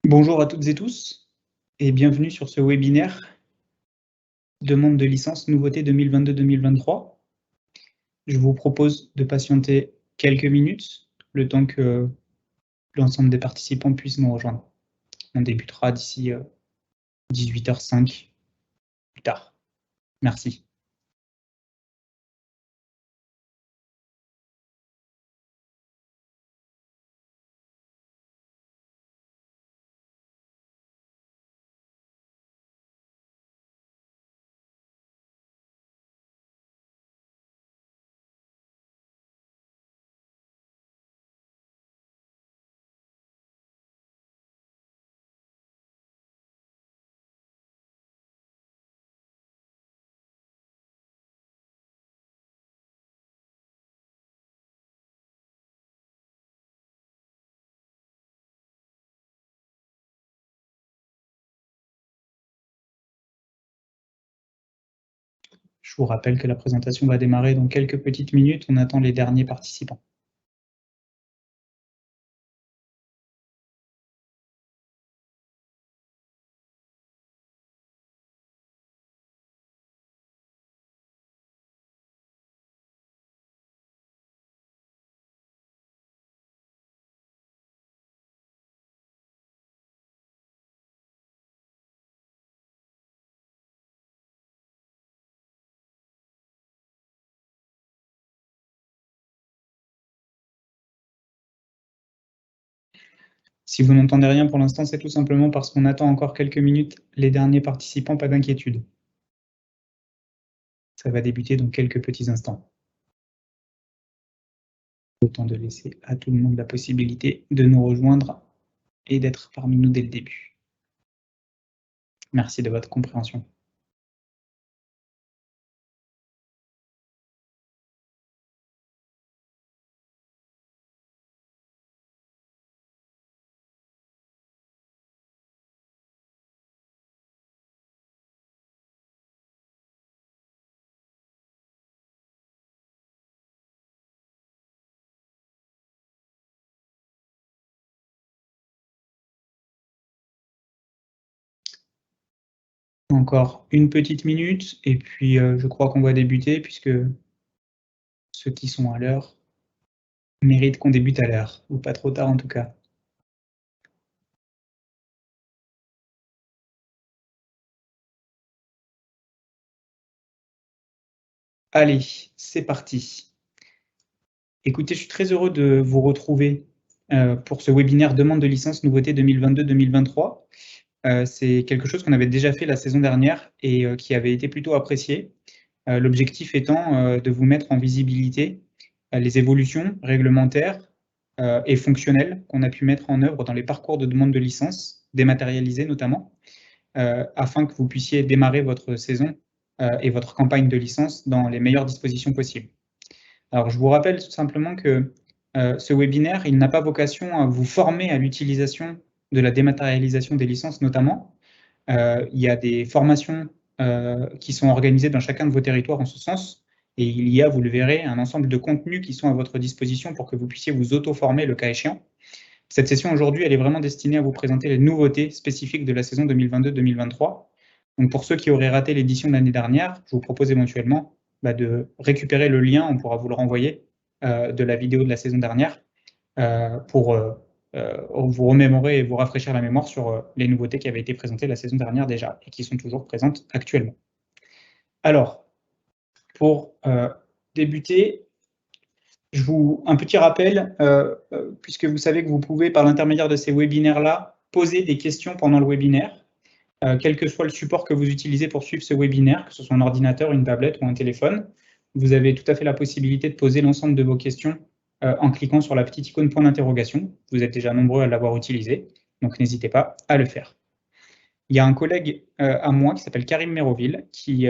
Bonjour à toutes et tous et bienvenue sur ce webinaire demande de licence nouveauté 2022-2023. Je vous propose de patienter quelques minutes, le temps que l'ensemble des participants puissent nous rejoindre. On débutera d'ici 18h05 plus tard. Merci. Je vous rappelle que la présentation va démarrer dans quelques petites minutes. On attend les derniers participants. Si vous n'entendez rien pour l'instant, c'est tout simplement parce qu'on attend encore quelques minutes les derniers participants, pas d'inquiétude. Ça va débuter dans quelques petits instants. Autant de laisser à tout le monde la possibilité de nous rejoindre et d'être parmi nous dès le début. Merci de votre compréhension. Encore une petite minute et puis je crois qu'on va débuter puisque ceux qui sont à l'heure méritent qu'on débute à l'heure, ou pas trop tard en tout cas. Allez, c'est parti. Écoutez, je suis très heureux de vous retrouver pour ce webinaire demande de licence nouveauté 2022-2023. C'est quelque chose qu'on avait déjà fait la saison dernière et qui avait été plutôt apprécié. L'objectif étant de vous mettre en visibilité les évolutions réglementaires et fonctionnelles qu'on a pu mettre en œuvre dans les parcours de demande de licence, dématérialisés notamment, afin que vous puissiez démarrer votre saison et votre campagne de licence dans les meilleures dispositions possibles. Alors, je vous rappelle tout simplement que ce webinaire, il n'a pas vocation à vous former à l'utilisation de la dématérialisation des licences notamment. Il y a des formations qui sont organisées dans chacun de vos territoires en ce sens, et il y a, vous le verrez, un ensemble de contenus qui sont à votre disposition pour que vous puissiez vous auto-former le cas échéant. Cette session aujourd'hui, elle est vraiment destinée à vous présenter les nouveautés spécifiques de la saison 2022-2023. Donc pour ceux qui auraient raté l'édition de l'année dernière, je vous propose éventuellement de récupérer le lien, on pourra vous le renvoyer, de la vidéo de la saison dernière pour vous remémorer et vous rafraîchir la mémoire sur les nouveautés qui avaient été présentées la saison dernière déjà et qui sont toujours présentes actuellement. Alors, pour débuter, un petit rappel, puisque vous savez que vous pouvez, par l'intermédiaire de ces webinaires-là, poser des questions pendant le webinaire, quel que soit le support que vous utilisez pour suivre ce webinaire, que ce soit un ordinateur, une tablette ou un téléphone. Vous avez tout à fait la possibilité de poser l'ensemble de vos questions en cliquant sur la petite icône point d'interrogation. Vous êtes déjà nombreux à l'avoir utilisé, donc n'hésitez pas à le faire. Il y a un collègue à moi qui s'appelle Karim Méroville, qui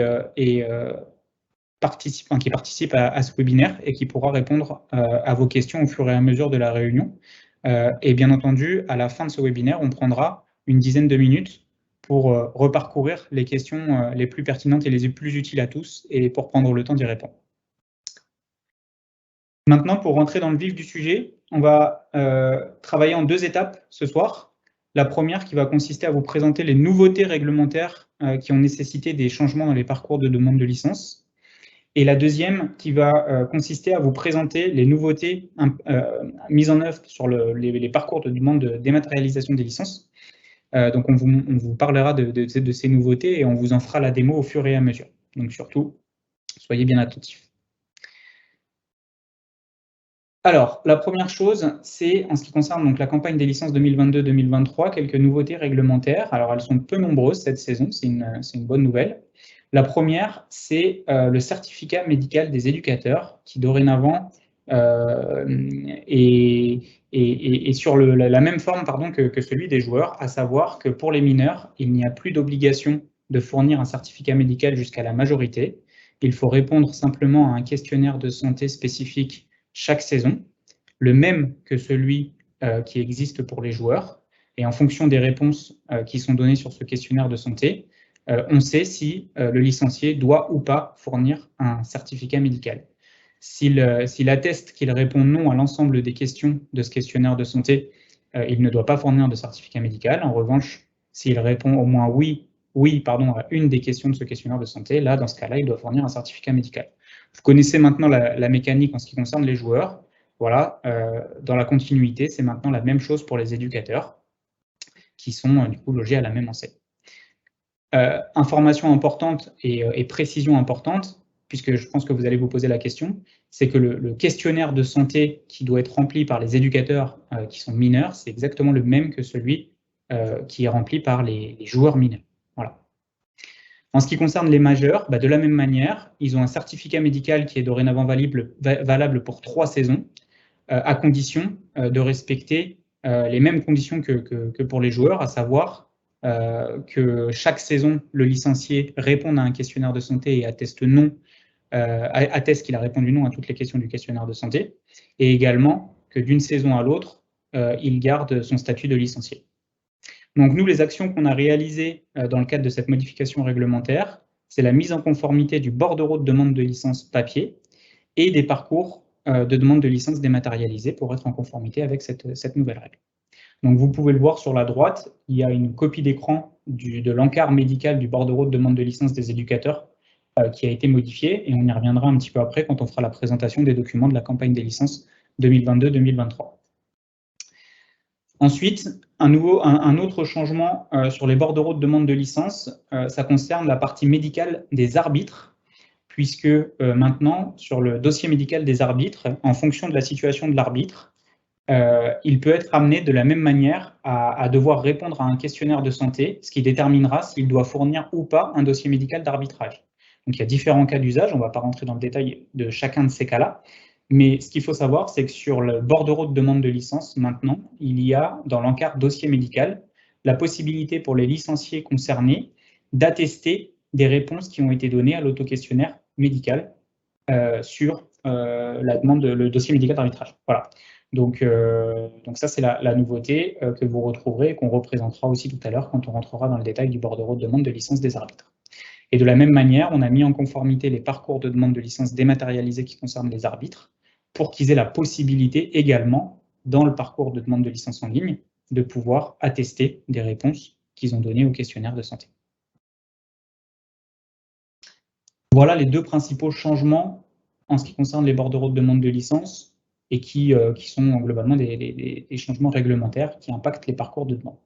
participe à ce webinaire et qui pourra répondre à vos questions au fur et à mesure de la réunion. Et bien entendu, à la fin de ce webinaire, on prendra une dizaine de minutes pour reparcourir les questions les plus pertinentes et les plus utiles à tous et pour prendre le temps d'y répondre. Maintenant, pour rentrer dans le vif du sujet, on va travailler en deux étapes ce soir. La première qui va consister à vous présenter les nouveautés réglementaires qui ont nécessité des changements dans les parcours de demande de licence. Et la deuxième qui va consister à vous présenter les nouveautés mises en œuvre sur les parcours de demande de dématérialisation des licences. Donc on vous parlera de ces nouveautés et on vous en fera la démo au fur et à mesure. Donc surtout, soyez bien attentifs. Alors, la première chose, c'est en ce qui concerne donc la campagne des licences 2022-2023, quelques nouveautés réglementaires. Alors, elles sont peu nombreuses cette saison, c'est une bonne nouvelle. La première, c'est le certificat médical des éducateurs, qui dorénavant est sur la même forme que celui des joueurs, à savoir que pour les mineurs, il n'y a plus d'obligation de fournir un certificat médical jusqu'à la majorité. Il faut répondre simplement à un questionnaire de santé spécifique chaque saison, le même que celui qui existe pour les joueurs. Et en fonction des réponses qui sont données sur ce questionnaire de santé, on sait si le licencié doit ou pas fournir un certificat médical. S'il atteste qu'il répond non à l'ensemble des questions de ce questionnaire de santé, il ne doit pas fournir de certificat médical. En revanche, s'il répond au moins oui, à une des questions de ce questionnaire de santé, là, dans ce cas-là, il doit fournir un certificat médical. Vous connaissez maintenant la mécanique en ce qui concerne les joueurs. Voilà, dans la continuité, c'est maintenant la même chose pour les éducateurs, qui sont du coup logés à la même enseigne. Information importante et précision importante, puisque je pense que vous allez vous poser la question, c'est que le questionnaire de santé qui doit être rempli par les éducateurs qui sont mineurs, c'est exactement le même que celui qui est rempli par les joueurs mineurs. Voilà. En ce qui concerne les majeurs, de la même manière, ils ont un certificat médical qui est dorénavant valable pour 3 saisons, à condition de respecter les mêmes conditions que pour les joueurs, à savoir que chaque saison, le licencié réponde à un questionnaire de santé et atteste qu'il a répondu non à toutes les questions du questionnaire de santé, et également que d'une saison à l'autre, il garde son statut de licencié. Donc nous, les actions qu'on a réalisées dans le cadre de cette modification réglementaire, c'est la mise en conformité du bordereau de demande de licence papier et des parcours de demande de licence dématérialisés pour être en conformité avec cette nouvelle règle. Donc vous pouvez le voir sur la droite, il y a une copie d'écran de l'encart médical du bordereau de demande de licence des éducateurs qui a été modifié, et on y reviendra un petit peu après quand on fera la présentation des documents de la campagne des licences 2022-2023. Ensuite, un autre changement sur les bordereaux de demande de licence, ça concerne la partie médicale des arbitres, puisque maintenant, sur le dossier médical des arbitres, en fonction de la situation de l'arbitre, il peut être amené de la même manière à devoir répondre à un questionnaire de santé, ce qui déterminera s'il doit fournir ou pas un dossier médical d'arbitrage. Donc il y a différents cas d'usage, on ne va pas rentrer dans le détail de chacun de ces cas-là, mais ce qu'il faut savoir, c'est que sur le bordereau de demande de licence, maintenant, il y a dans l'encart dossier médical la possibilité pour les licenciés concernés d'attester des réponses qui ont été données à l'auto-questionnaire médical sur la demande, le dossier médical d'arbitrage. Voilà. Donc ça, c'est la nouveauté que vous retrouverez et qu'on représentera aussi tout à l'heure quand on rentrera dans le détail du bordereau de demande de licence des arbitres. Et de la même manière, on a mis en conformité les parcours de demande de licence dématérialisés qui concernent les arbitres pour qu'ils aient la possibilité également, dans le parcours de demande de licence en ligne, de pouvoir attester des réponses qu'ils ont données au questionnaire de santé. Voilà les deux principaux changements en ce qui concerne les bordereaux de demande de licence et qui sont globalement des changements réglementaires qui impactent les parcours de demande.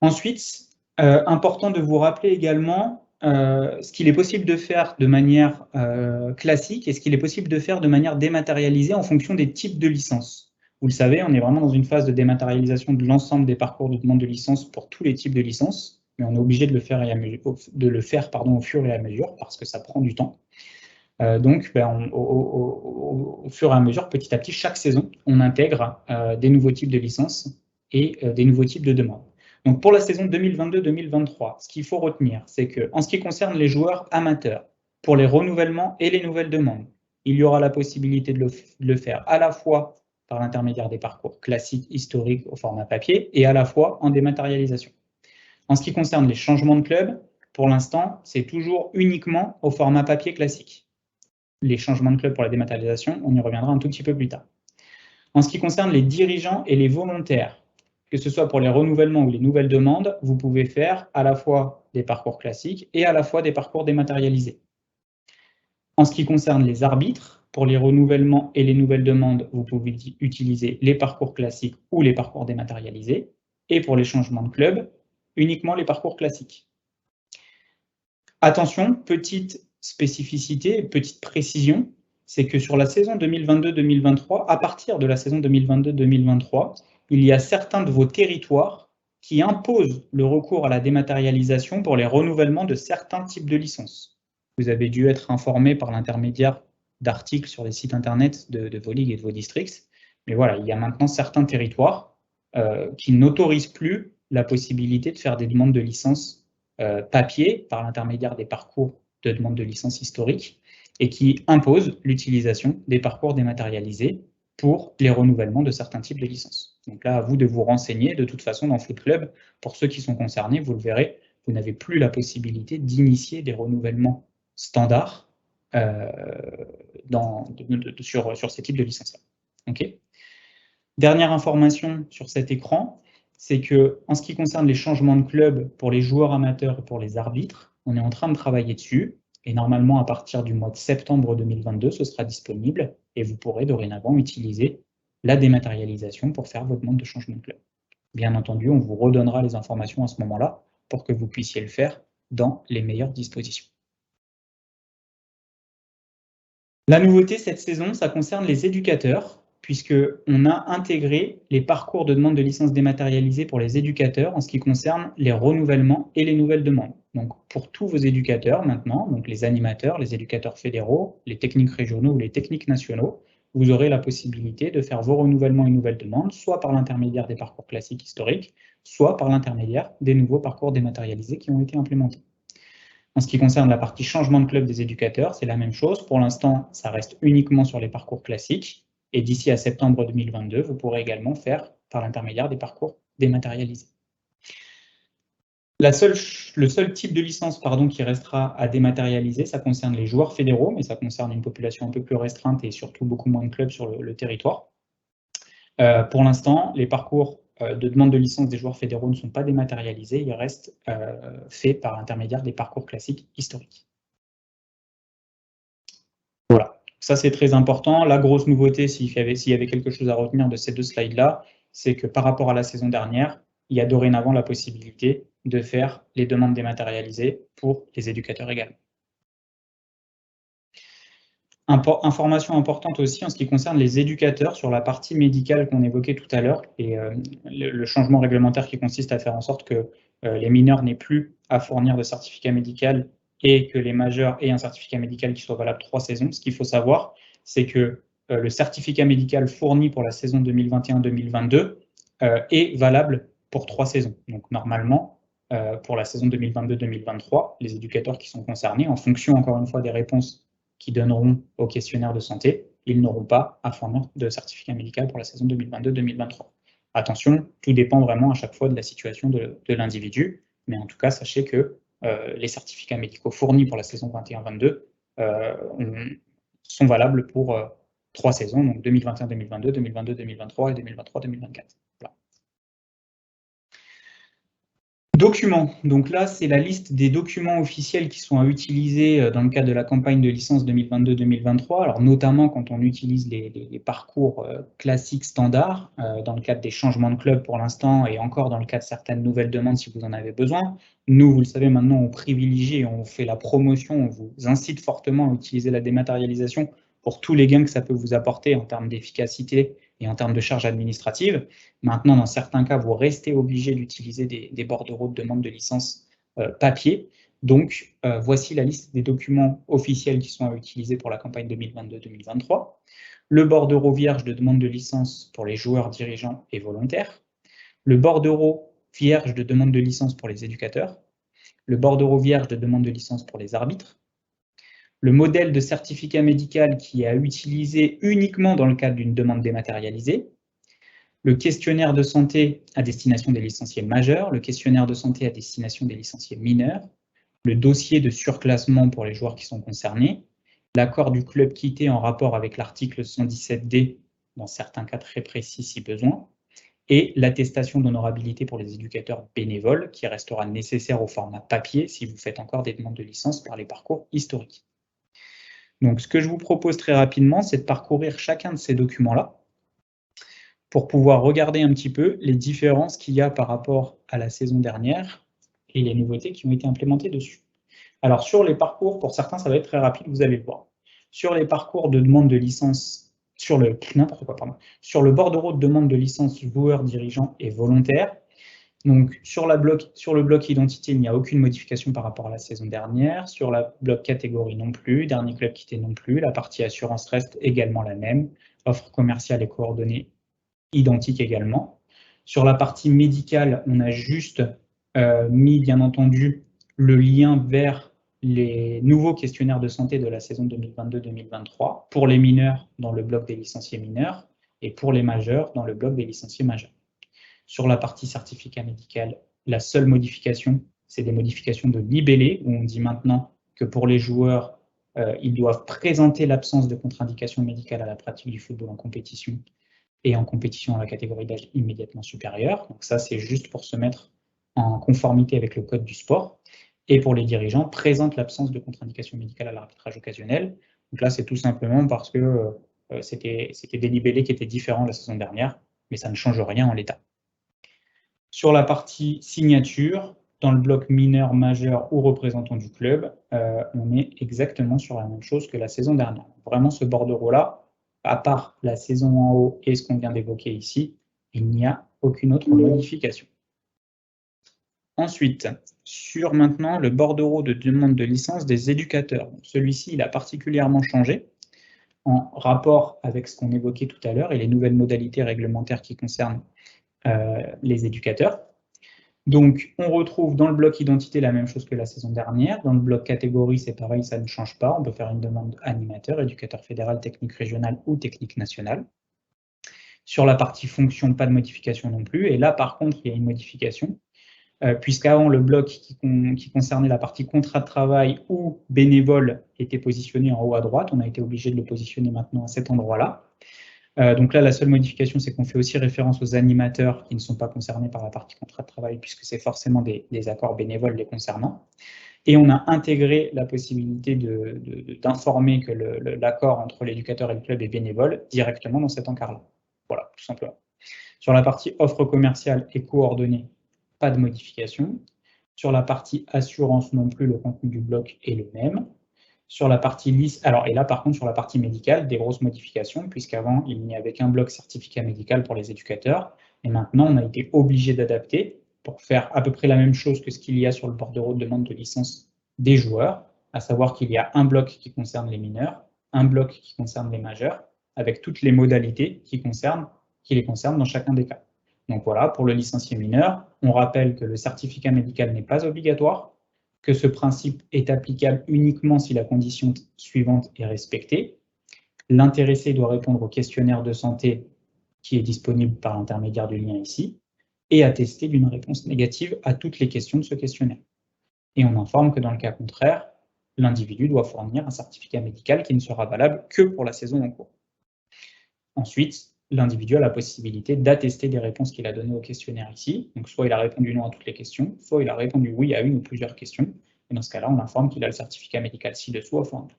Ensuite, important de vous rappeler également ce qu'il est possible de faire de manière classique et ce qu'il est possible de faire de manière dématérialisée en fonction des types de licences. Vous le savez, on est vraiment dans une phase de dématérialisation de l'ensemble des parcours de demande de licence pour tous les types de licences, mais on est obligé de le faire, au fur et à mesure parce que ça prend du temps. Donc, au fur et à mesure, petit à petit, chaque saison, on intègre des nouveaux types de licences et des nouveaux types de demandes. Donc, pour la saison 2022-2023, ce qu'il faut retenir, c'est qu'en ce qui concerne les joueurs amateurs, pour les renouvellements et les nouvelles demandes, il y aura la possibilité de le faire à la fois par l'intermédiaire des parcours classiques, historiques au format papier, et à la fois en dématérialisation. En ce qui concerne les changements de club, pour l'instant, c'est toujours uniquement au format papier classique. Les changements de club pour la dématérialisation, on y reviendra un tout petit peu plus tard. En ce qui concerne les dirigeants et les volontaires, que ce soit pour les renouvellements ou les nouvelles demandes, vous pouvez faire à la fois des parcours classiques et à la fois des parcours dématérialisés. En ce qui concerne les arbitres, pour les renouvellements et les nouvelles demandes, vous pouvez utiliser les parcours classiques ou les parcours dématérialisés, et pour les changements de club, uniquement les parcours classiques. Attention, petite spécificité, petite précision, c'est que sur la saison 2022-2023, à partir de la saison 2022-2023, il y a certains de vos territoires qui imposent le recours à la dématérialisation pour les renouvellements de certains types de licences. Vous avez dû être informé par l'intermédiaire d'articles sur les sites internet de vos ligues et de vos districts. Mais voilà, il y a maintenant certains territoires qui n'autorisent plus la possibilité de faire des demandes de licence papier par l'intermédiaire des parcours de demande de licence historique et qui imposent l'utilisation des parcours dématérialisés pour les renouvellements de certains types de licences. Donc là, à vous de vous renseigner. De toute façon, dans Foot Club, pour ceux qui sont concernés, vous le verrez, vous n'avez plus la possibilité d'initier des renouvellements standards sur ces types de licences-là. Okay. Dernière information sur cet écran, c'est que en ce qui concerne les changements de club pour les joueurs amateurs et pour les arbitres, on est en train de travailler dessus. Et normalement, à partir du mois de septembre 2022, ce sera disponible et vous pourrez dorénavant utiliser la dématérialisation pour faire votre demande de changement de club. Bien entendu, on vous redonnera les informations à ce moment-là pour que vous puissiez le faire dans les meilleures dispositions. La nouveauté cette saison, ça concerne les éducateurs, puisqu'on a intégré les parcours de demande de licence dématérialisée pour les éducateurs en ce qui concerne les renouvellements et les nouvelles demandes. Donc pour tous vos éducateurs maintenant, donc les animateurs, les éducateurs fédéraux, les techniques régionaux ou les techniques nationaux, vous aurez la possibilité de faire vos renouvellements et nouvelles demandes, soit par l'intermédiaire des parcours classiques historiques, soit par l'intermédiaire des nouveaux parcours dématérialisés qui ont été implémentés. En ce qui concerne la partie changement de club des éducateurs, c'est la même chose. Pour l'instant, ça reste uniquement sur les parcours classiques. Et d'ici à septembre 2022, vous pourrez également faire par l'intermédiaire des parcours dématérialisés. Le seul type de licence qui restera à dématérialiser, ça concerne les joueurs fédéraux, mais ça concerne une population un peu plus restreinte et surtout beaucoup moins de clubs sur le territoire. Pour l'instant, les parcours de demande de licence des joueurs fédéraux ne sont pas dématérialisés, ils restent faits par l'intermédiaire des parcours classiques historiques. Voilà, ça c'est très important. La grosse nouveauté, s'il y avait quelque chose à retenir de ces deux slides-là, c'est que par rapport à la saison dernière, il y a dorénavant la possibilité de faire les demandes dématérialisées pour les éducateurs également. Information importante aussi en ce qui concerne les éducateurs sur la partie médicale qu'on évoquait tout à l'heure et le changement réglementaire qui consiste à faire en sorte que les mineurs n'aient plus à fournir de certificat médical et que les majeurs aient un certificat médical qui soit valable 3 saisons. Ce qu'il faut savoir, c'est que le certificat médical fourni pour la saison 2021-2022 est valable pour 3 saisons. Donc normalement, pour la saison 2022-2023, les éducateurs qui sont concernés, en fonction encore une fois des réponses qui donneront au questionnaire de santé, ils n'auront pas à fournir de certificat médical pour la saison 2022-2023. Attention, tout dépend vraiment à chaque fois de la situation de l'individu, mais en tout cas, sachez que les certificats médicaux fournis pour la saison 21-22 sont valables pour 3 saisons, donc 2021-2022, 2022-2023 et 2023-2024. Voilà. Documents. Donc là, c'est la liste des documents officiels qui sont à utiliser dans le cadre de la campagne de licence 2022-2023. Alors notamment quand on utilise les parcours classiques standards, dans le cadre des changements de club pour l'instant et encore dans le cas de certaines nouvelles demandes si vous en avez besoin. Nous, vous le savez maintenant, on privilégie et on fait la promotion, on vous incite fortement à utiliser la dématérialisation pour tous les gains que ça peut vous apporter en termes d'efficacité et en termes de charges administratives. Maintenant, dans certains cas, vous restez obligé d'utiliser des bordereaux de demande de licence papier. Donc, voici la liste des documents officiels qui sont à utiliser pour la campagne 2022-2023. Le bordereau vierge de demande de licence pour les joueurs, dirigeants et volontaires. Le bordereau vierge de demande de licence pour les éducateurs. Le bordereau vierge de demande de licence pour les arbitres. Le modèle de certificat médical qui est à utiliser uniquement dans le cadre d'une demande dématérialisée. Le questionnaire de santé à destination des licenciés majeurs, le questionnaire de santé à destination des licenciés mineurs, le dossier de surclassement pour les joueurs qui sont concernés, l'accord du club quitté en rapport avec l'article 117D dans certains cas très précis si besoin, et l'attestation d'honorabilité pour les éducateurs bénévoles, qui restera nécessaire au format papier si vous faites encore des demandes de licence par les parcours historiques. Donc, ce que je vous propose très rapidement, c'est de parcourir chacun de ces documents-là pour pouvoir regarder un petit peu les différences qu'il y a par rapport à la saison dernière et les nouveautés qui ont été implémentées dessus. Alors, sur les parcours, pour certains, ça va être très rapide, vous allez le voir. Sur les parcours de demande de licence, sur le bordereau de demande de licence joueur, dirigeant et volontaire, donc sur le bloc identité, il n'y a aucune modification par rapport à la saison dernière. Sur la bloc catégorie non plus, dernier club quitté non plus. La partie assurance reste également la même. Offre commerciale et coordonnées identiques également. Sur la partie médicale, on a juste mis, bien entendu, le lien vers les nouveaux questionnaires de santé de la saison 2022-2023 pour les mineurs dans le bloc des licenciés mineurs et pour les majeurs dans le bloc des licenciés majeurs. Sur la partie certificat médical, la seule modification, c'est des modifications de libellé, où on dit maintenant que pour les joueurs, ils doivent présenter l'absence de contre-indication médicale à la pratique du football en compétition et en compétition à la catégorie d'âge immédiatement supérieure. Donc ça, c'est juste pour se mettre en conformité avec le code du sport. Et pour les dirigeants, présente l'absence de contre-indication médicale à l'arbitrage occasionnel. Donc là, c'est tout simplement parce que c'était des libellés qui étaient différents la saison dernière, mais ça ne change rien en l'état. Sur la partie signature, dans le bloc mineur, majeur ou représentant du club, on est exactement sur la même chose que la saison dernière. Vraiment, ce bordereau-là, à part la saison en haut et ce qu'on vient d'évoquer ici, il n'y a aucune autre modification. Ensuite, sur maintenant le bordereau de demande de licence des éducateurs. Celui-ci, il a particulièrement changé en rapport avec ce qu'on évoquait tout à l'heure et les nouvelles modalités réglementaires qui concernent les éducateurs. Donc, on retrouve dans le bloc identité la même chose que la saison dernière. Dans le bloc catégorie, c'est pareil, ça ne change pas. On peut faire une demande animateur, éducateur fédéral, technique régionale ou technique nationale. Sur la partie fonction, pas de modification non plus. Et là, par contre, il y a une modification, puisqu'avant, le bloc qui concernait la partie contrat de travail ou bénévole était positionné en haut à droite. On a été obligé de le positionner maintenant à cet endroit-là. Donc là, la seule modification, c'est qu'on fait aussi référence aux animateurs qui ne sont pas concernés par la partie contrat de travail, puisque c'est forcément des accords bénévoles les concernant. Et on a intégré la possibilité d'informer que l'accord entre l'éducateur et le club est bénévole directement dans cet encart-là. Voilà, tout simplement. Sur la partie offre commerciale et coordonnée, pas de modification. Sur la partie assurance non plus, le contenu du bloc est le même. Sur la partie liste, alors, et là par contre sur la partie médicale, des grosses modifications, puisqu'avant il n'y avait qu'un bloc certificat médical pour les éducateurs, et maintenant on a été obligé d'adapter pour faire à peu près la même chose que ce qu'il y a sur le bordereau de demande de licence des joueurs, à savoir qu'il y a un bloc qui concerne les mineurs, un bloc qui concerne les majeurs, avec toutes les modalités qui les concernent dans chacun des cas. Donc voilà, pour le licencié mineur, on rappelle que le certificat médical n'est pas obligatoire, que ce principe est applicable uniquement si la condition suivante est respectée. L'intéressé doit répondre au questionnaire de santé qui est disponible par l'intermédiaire du lien ici et attester d'une réponse négative à toutes les questions de ce questionnaire. Et on informe que dans le cas contraire, l'individu doit fournir un certificat médical qui ne sera valable que pour la saison en cours. Ensuite, l'individu a la possibilité d'attester des réponses qu'il a données au questionnaire ici. Donc, soit il a répondu non à toutes les questions, soit il a répondu oui à une ou plusieurs questions. Et dans ce cas-là, on informe qu'il a le certificat médical ci-dessous à fournir.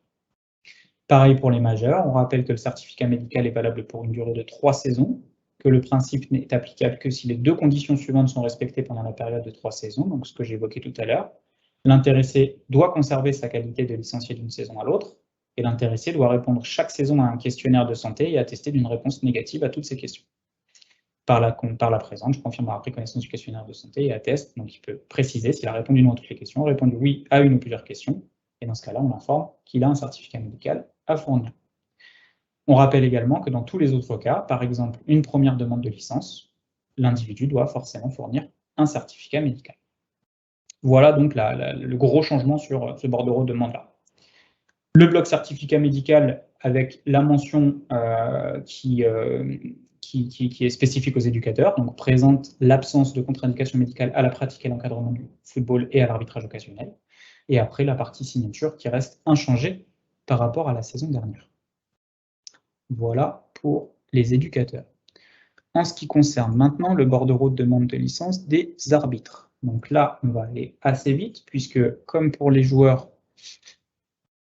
Pareil pour les majeurs, on rappelle que le certificat médical est valable pour une durée de 3 saisons, que le principe n'est applicable que si les deux conditions suivantes sont respectées pendant la période de 3 saisons, donc ce que j'évoquais tout à l'heure. L'intéressé doit conserver sa qualité de licencié d'une saison à l'autre, et l'intéressé doit répondre chaque saison à un questionnaire de santé et attester d'une réponse négative à toutes ces questions. Par la présente, je confirme avoir pris connaissance du questionnaire de santé et atteste, donc il peut préciser s'il a répondu non à toutes les questions, répondu oui à une ou plusieurs questions, et dans ce cas-là, on informe qu'il a un certificat médical à fournir. On rappelle également que dans tous les autres cas, par exemple une première demande de licence, l'individu doit forcément fournir un certificat médical. Voilà donc le gros changement sur ce bordereau de demande-là. Le bloc certificat médical avec la mention qui est spécifique aux éducateurs, donc présente l'absence de contre-indication médicale à la pratique et l'encadrement du football et à l'arbitrage occasionnel. Et après, la partie signature qui reste inchangée par rapport à la saison dernière. Voilà pour les éducateurs. en ce qui concerne maintenant le bordereau de demande de licence des arbitres. Donc là, on va aller assez vite, puisque comme pour les joueurs,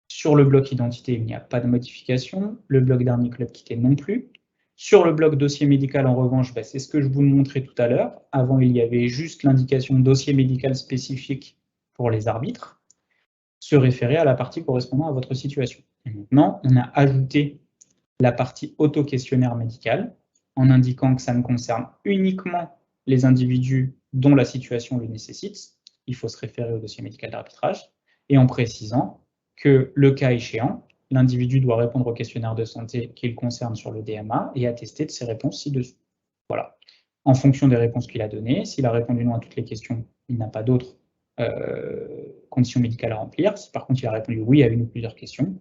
sur le bloc identité, il n'y a pas de modification, le bloc dernier club quitté non plus. Sur le bloc dossier médical, en revanche, c'est ce que je vous montrais tout à l'heure. Avant, il y avait juste l'indication dossier médical spécifique pour les arbitres, se référer à la partie correspondant à votre situation. Et maintenant, on a ajouté la partie auto-questionnaire médical, en indiquant que ça ne concerne uniquement les individus dont la situation le nécessite. Il faut se référer au dossier médical d'arbitrage, et en précisant que, le cas échéant, l'individu doit répondre au questionnaire de santé qu'il concerne sur le DMA et attester de ses réponses ci-dessous. Voilà. En fonction des réponses qu'il a données, s'il a répondu non à toutes les questions, il n'a pas d'autres conditions médicales à remplir. Si par contre il a répondu oui à une ou plusieurs questions,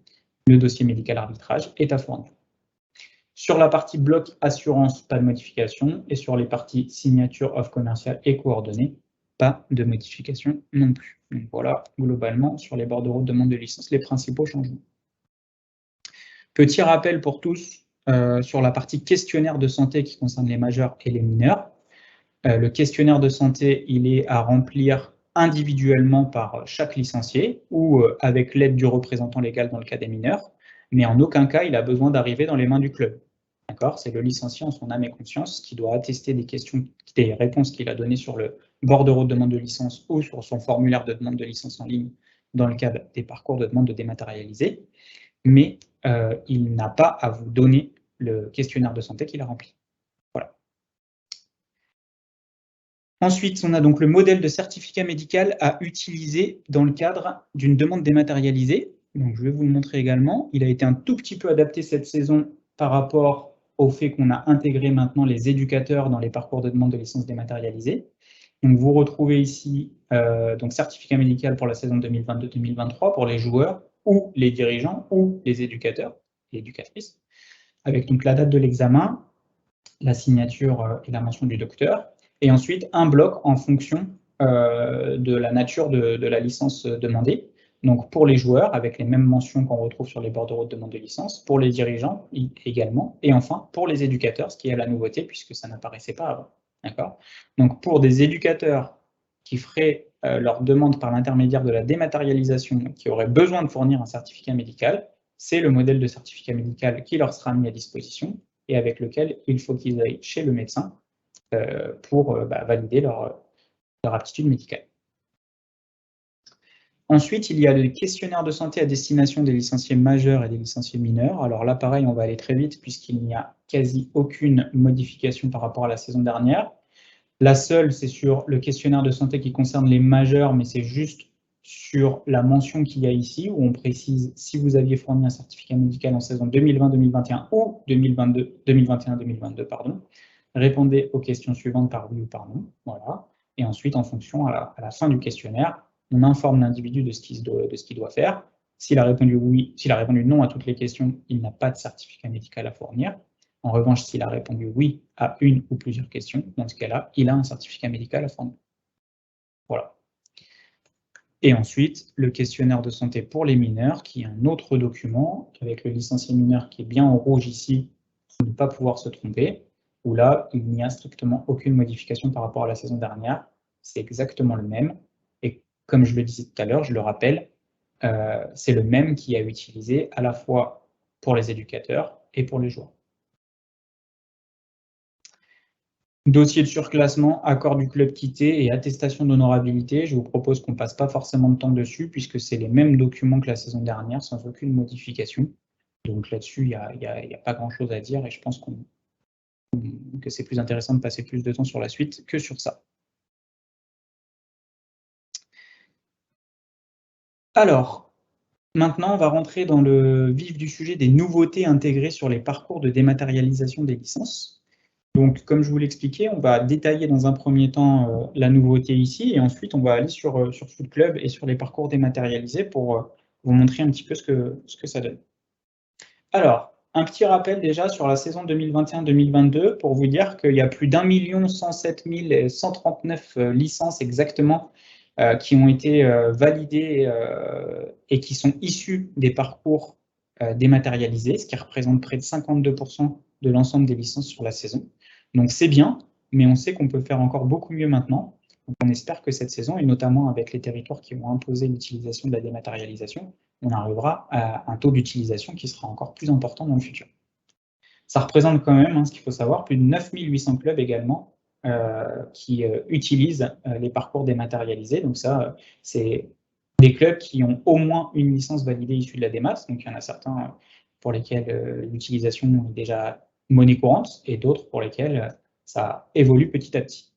le dossier médical arbitrage est à fournir. Sur la partie bloc assurance, pas de modification, et sur les parties signature, offre commerciale et coordonnées, pas de modification non plus. Donc voilà, globalement, sur les bordereaux de demande de licence, les principaux changements. Petit rappel pour tous sur la partie questionnaire de santé qui concerne les majeurs et les mineurs. Le questionnaire de santé, il est à remplir individuellement par chaque licencié ou avec l'aide du représentant légal dans le cas des mineurs, mais en aucun cas il a besoin d'arriver dans les mains du club. C'est le licencié en son âme et conscience qui doit attester des réponses qu'il a données sur le bordereau de demande de licence ou sur son formulaire de demande de licence en ligne dans le cadre des parcours de demande de dématérialisé, mais il n'a pas à vous donner le questionnaire de santé qu'il a rempli. Voilà. Ensuite, on a donc le modèle de certificat médical à utiliser dans le cadre d'une demande dématérialisée. Donc, je vais vous le montrer également. Il a été un tout petit peu adapté cette saison par rapport au fait qu'on a intégré maintenant les éducateurs dans les parcours de demande de licence dématérialisée. Donc, vous retrouvez ici donc certificat médical pour la saison 2022-2023 pour les joueurs ou les dirigeants ou les éducateurs et éducatrices, avec donc la date de l'examen, la signature et la mention du docteur, et ensuite un bloc en fonction de la nature de la licence demandée. Donc pour les joueurs, avec les mêmes mentions qu'on retrouve sur les bordereaux de demande de licence, pour les dirigeants également, et enfin pour les éducateurs, ce qui est la nouveauté puisque ça n'apparaissait pas avant. D'accord ? Donc pour des éducateurs qui feraient leur demande par l'intermédiaire de la dématérialisation, qui auraient besoin de fournir un certificat médical, c'est le modèle de certificat médical qui leur sera mis à disposition et avec lequel il faut qu'ils aillent chez le médecin pour valider leur aptitude médicale. Ensuite, il y a le questionnaire de santé à destination des licenciés majeurs et des licenciés mineurs. Alors là, pareil, on va aller très vite puisqu'il n'y a quasi aucune modification par rapport à la saison dernière. La seule, c'est sur le questionnaire de santé qui concerne les majeurs, mais c'est juste sur la mention qu'il y a ici, où on précise si vous aviez fourni un certificat médical en saison 2020-2021 ou 2021-2022, pardon, répondez aux questions suivantes par oui ou par non. Voilà. Et ensuite, en fonction, à la fin du questionnaire, on informe l'individu de ce qu'il doit faire. S'il a répondu oui, s'il a répondu non à toutes les questions, il n'a pas de certificat médical à fournir. En revanche, s'il a répondu oui à une ou plusieurs questions, dans ce cas-là, il a un certificat médical à fournir. Voilà. Et ensuite, le questionnaire de santé pour les mineurs, qui est un autre document, avec le licencié mineur qui est bien en rouge ici, pour ne pas pouvoir se tromper, où là, il n'y a strictement aucune modification par rapport à la saison dernière. C'est exactement le même. Et comme je le disais tout à l'heure, je le rappelle, c'est le même qui est utilisé à la fois pour les éducateurs et pour les joueurs. Dossier de surclassement, accord du club quitté et attestation d'honorabilité. Je vous propose qu'on ne passe pas forcément de temps dessus puisque c'est les mêmes documents que la saison dernière sans aucune modification. Donc là-dessus, il n'y a pas grand-chose à dire et je pense que c'est plus intéressant de passer plus de temps sur la suite que sur ça. Alors, maintenant, on va rentrer dans le vif du sujet des nouveautés intégrées sur les parcours de dématérialisation des licences. Donc, comme je vous l'expliquais, on va détailler dans un premier temps la nouveauté ici, et ensuite on va aller sur Foot Club et sur les parcours dématérialisés pour vous montrer un petit peu ce que ça donne. Alors, un petit rappel déjà sur la saison 2021-2022 pour vous dire qu'il y a plus d'1 107 139 licences exactement qui ont été validées et qui sont issues des parcours dématérialisés, ce qui représente près de 52% de l'ensemble des licences sur la saison. Donc c'est bien, mais on sait qu'on peut faire encore beaucoup mieux maintenant. Donc on espère que cette saison, et notamment avec les territoires qui vont imposer l'utilisation de la dématérialisation, on arrivera à un taux d'utilisation qui sera encore plus important dans le futur. Ça représente quand même, ce qu'il faut savoir, plus de 9800 clubs également qui utilisent les parcours dématérialisés. Donc ça, c'est des clubs qui ont au moins une licence validée issue de la démat. Donc il y en a certains pour lesquels l'utilisation est déjà monnaie courante et d'autres pour lesquels ça évolue petit à petit.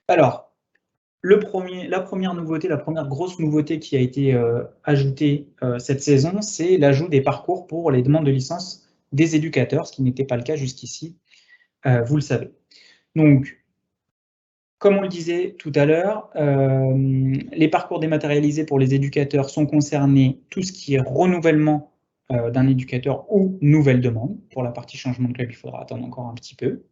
Alors, la première nouveauté, la première grosse nouveauté qui a été ajoutée cette saison, c'est l'ajout des parcours pour les demandes de licence des éducateurs, ce qui n'était pas le cas jusqu'ici, vous le savez. Donc, comme on le disait tout à l'heure, les parcours dématérialisés pour les éducateurs sont concernés tout ce qui est renouvellement d'un éducateur ou nouvelle demande. Pour la partie changement de club, il faudra attendre encore un petit peu.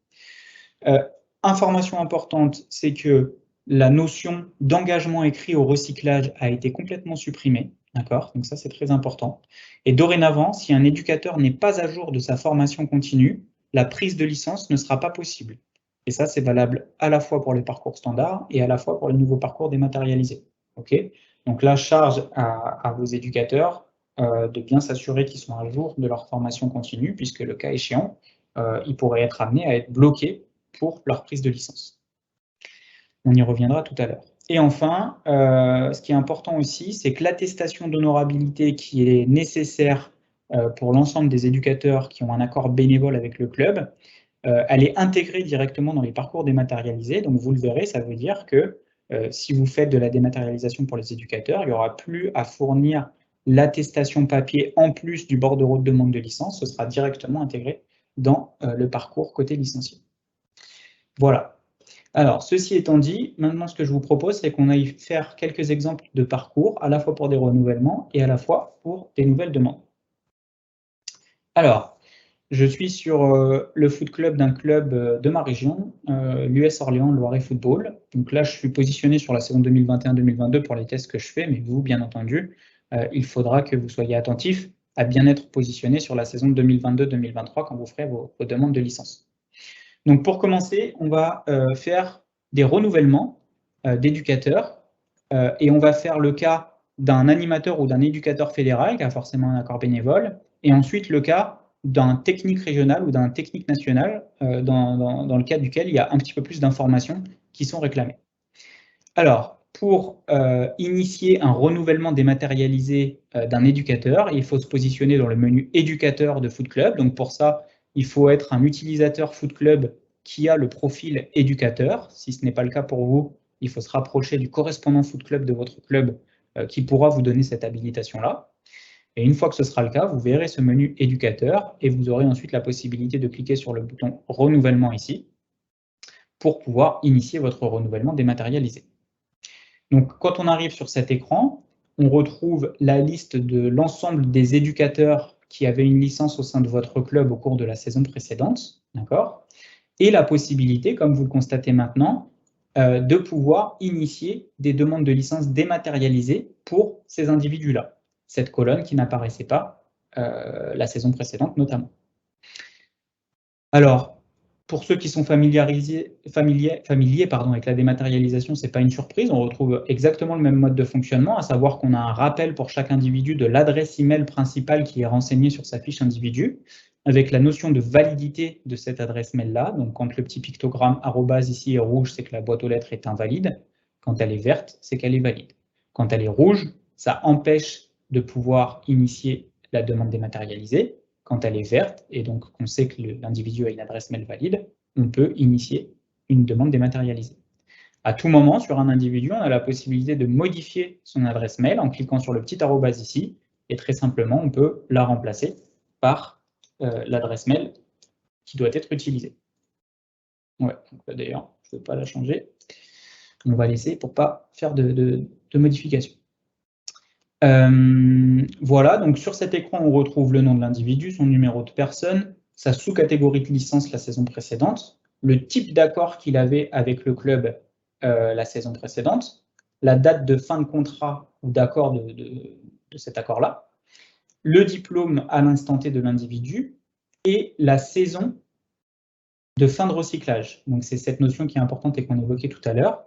Information importante, c'est que la notion d'engagement écrit au recyclage a été complètement supprimée. D'accord? Donc ça, c'est très important. Et dorénavant, si un éducateur n'est pas à jour de sa formation continue, la prise de licence ne sera pas possible. Et ça, c'est valable à la fois pour les parcours standards et à la fois pour les nouveaux parcours dématérialisés. Okay? Donc là, charge à vos éducateurs de bien s'assurer qu'ils sont à jour de leur formation continue, puisque le cas échéant, ils pourraient être amenés à être bloqués pour leur prise de licence. On y reviendra tout à l'heure. Et enfin, ce qui est important aussi, c'est que l'attestation d'honorabilité qui est nécessaire pour l'ensemble des éducateurs qui ont un accord bénévole avec le club, elle est intégrée directement dans les parcours dématérialisés. Donc vous le verrez, ça veut dire que si vous faites de la dématérialisation pour les éducateurs, il n'y aura plus à fournir l'attestation papier en plus du bordereau de demande de licence, ce sera directement intégré dans le parcours côté licencié. Voilà. Alors, ceci étant dit, maintenant ce que je vous propose, c'est qu'on aille faire quelques exemples de parcours, à la fois pour des renouvellements et à la fois pour des nouvelles demandes. Alors, je suis sur le foot club d'un club de ma région, l'US Orléans Loiret Football. Donc là, je suis positionné sur la saison 2021-2022 pour les tests que je fais, mais vous, bien entendu, il faudra que vous soyez attentifs à bien être positionné sur la saison 2022-2023 quand vous ferez vos demandes de licence. Donc pour commencer, on va faire des renouvellements d'éducateurs et on va faire le cas d'un animateur ou d'un éducateur fédéral qui a forcément un accord bénévole, et ensuite le cas d'un technique régional ou d'un technique national dans le cadre duquel il y a un petit peu plus d'informations qui sont réclamées. Alors, pour initier un renouvellement dématérialisé d'un éducateur, il faut se positionner dans le menu éducateur de Foot Club. Donc pour ça, il faut être un utilisateur Foot Club qui a le profil éducateur. Si ce n'est pas le cas pour vous, il faut se rapprocher du correspondant Foot Club de votre club qui pourra vous donner cette habilitation-là. Et une fois que ce sera le cas, vous verrez ce menu éducateur et vous aurez ensuite la possibilité de cliquer sur le bouton renouvellement ici pour pouvoir initier votre renouvellement dématérialisé. Donc quand on arrive sur cet écran, on retrouve la liste de l'ensemble des éducateurs qui avaient une licence au sein de votre club au cours de la saison précédente, d'accord ? Et la possibilité, comme vous le constatez maintenant, de pouvoir initier des demandes de licence dématérialisées pour ces individus-là. Cette colonne qui n'apparaissait pas la saison précédente notamment. Alors, pour ceux qui sont familiers avec la dématérialisation, ce n'est pas une surprise, on retrouve exactement le même mode de fonctionnement, à savoir qu'on a un rappel pour chaque individu de l'adresse email principale qui est renseignée sur sa fiche individu, avec la notion de validité de cette adresse mail-là. Donc quand le petit pictogramme arrobase ici est rouge, c'est que la boîte aux lettres est invalide. Quand elle est verte, c'est qu'elle est valide. Quand elle est rouge, ça empêche de pouvoir initier la demande dématérialisée. Quand elle est verte, et donc qu'on sait que l'individu a une adresse mail valide, on peut initier une demande dématérialisée. À tout moment, sur un individu, on a la possibilité de modifier son adresse mail en cliquant sur le petit arrobase ici, et très simplement, on peut la remplacer par l'adresse mail qui doit être utilisée. Ouais, d'ailleurs, je ne veux pas la changer. On va laisser pour ne pas faire de modification. Voilà, donc sur cet écran, on retrouve le nom de l'individu, son numéro de personne, sa sous-catégorie de licence la saison précédente, le type d'accord qu'il avait avec le club la saison précédente, la date de fin de contrat ou d'accord de cet accord-là, le diplôme à l'instant T de l'individu et la saison de fin de recyclage. Donc c'est cette notion qui est importante et qu'on évoquait tout à l'heure,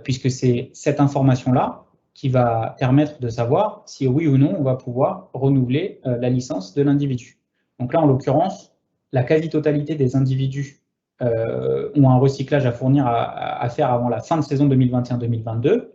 puisque c'est cette information-là qui va permettre de savoir si oui ou non on va pouvoir renouveler la licence de l'individu. Donc là, en l'occurrence, la quasi-totalité des individus ont un recyclage à fournir à faire avant la fin de saison 2021-2022.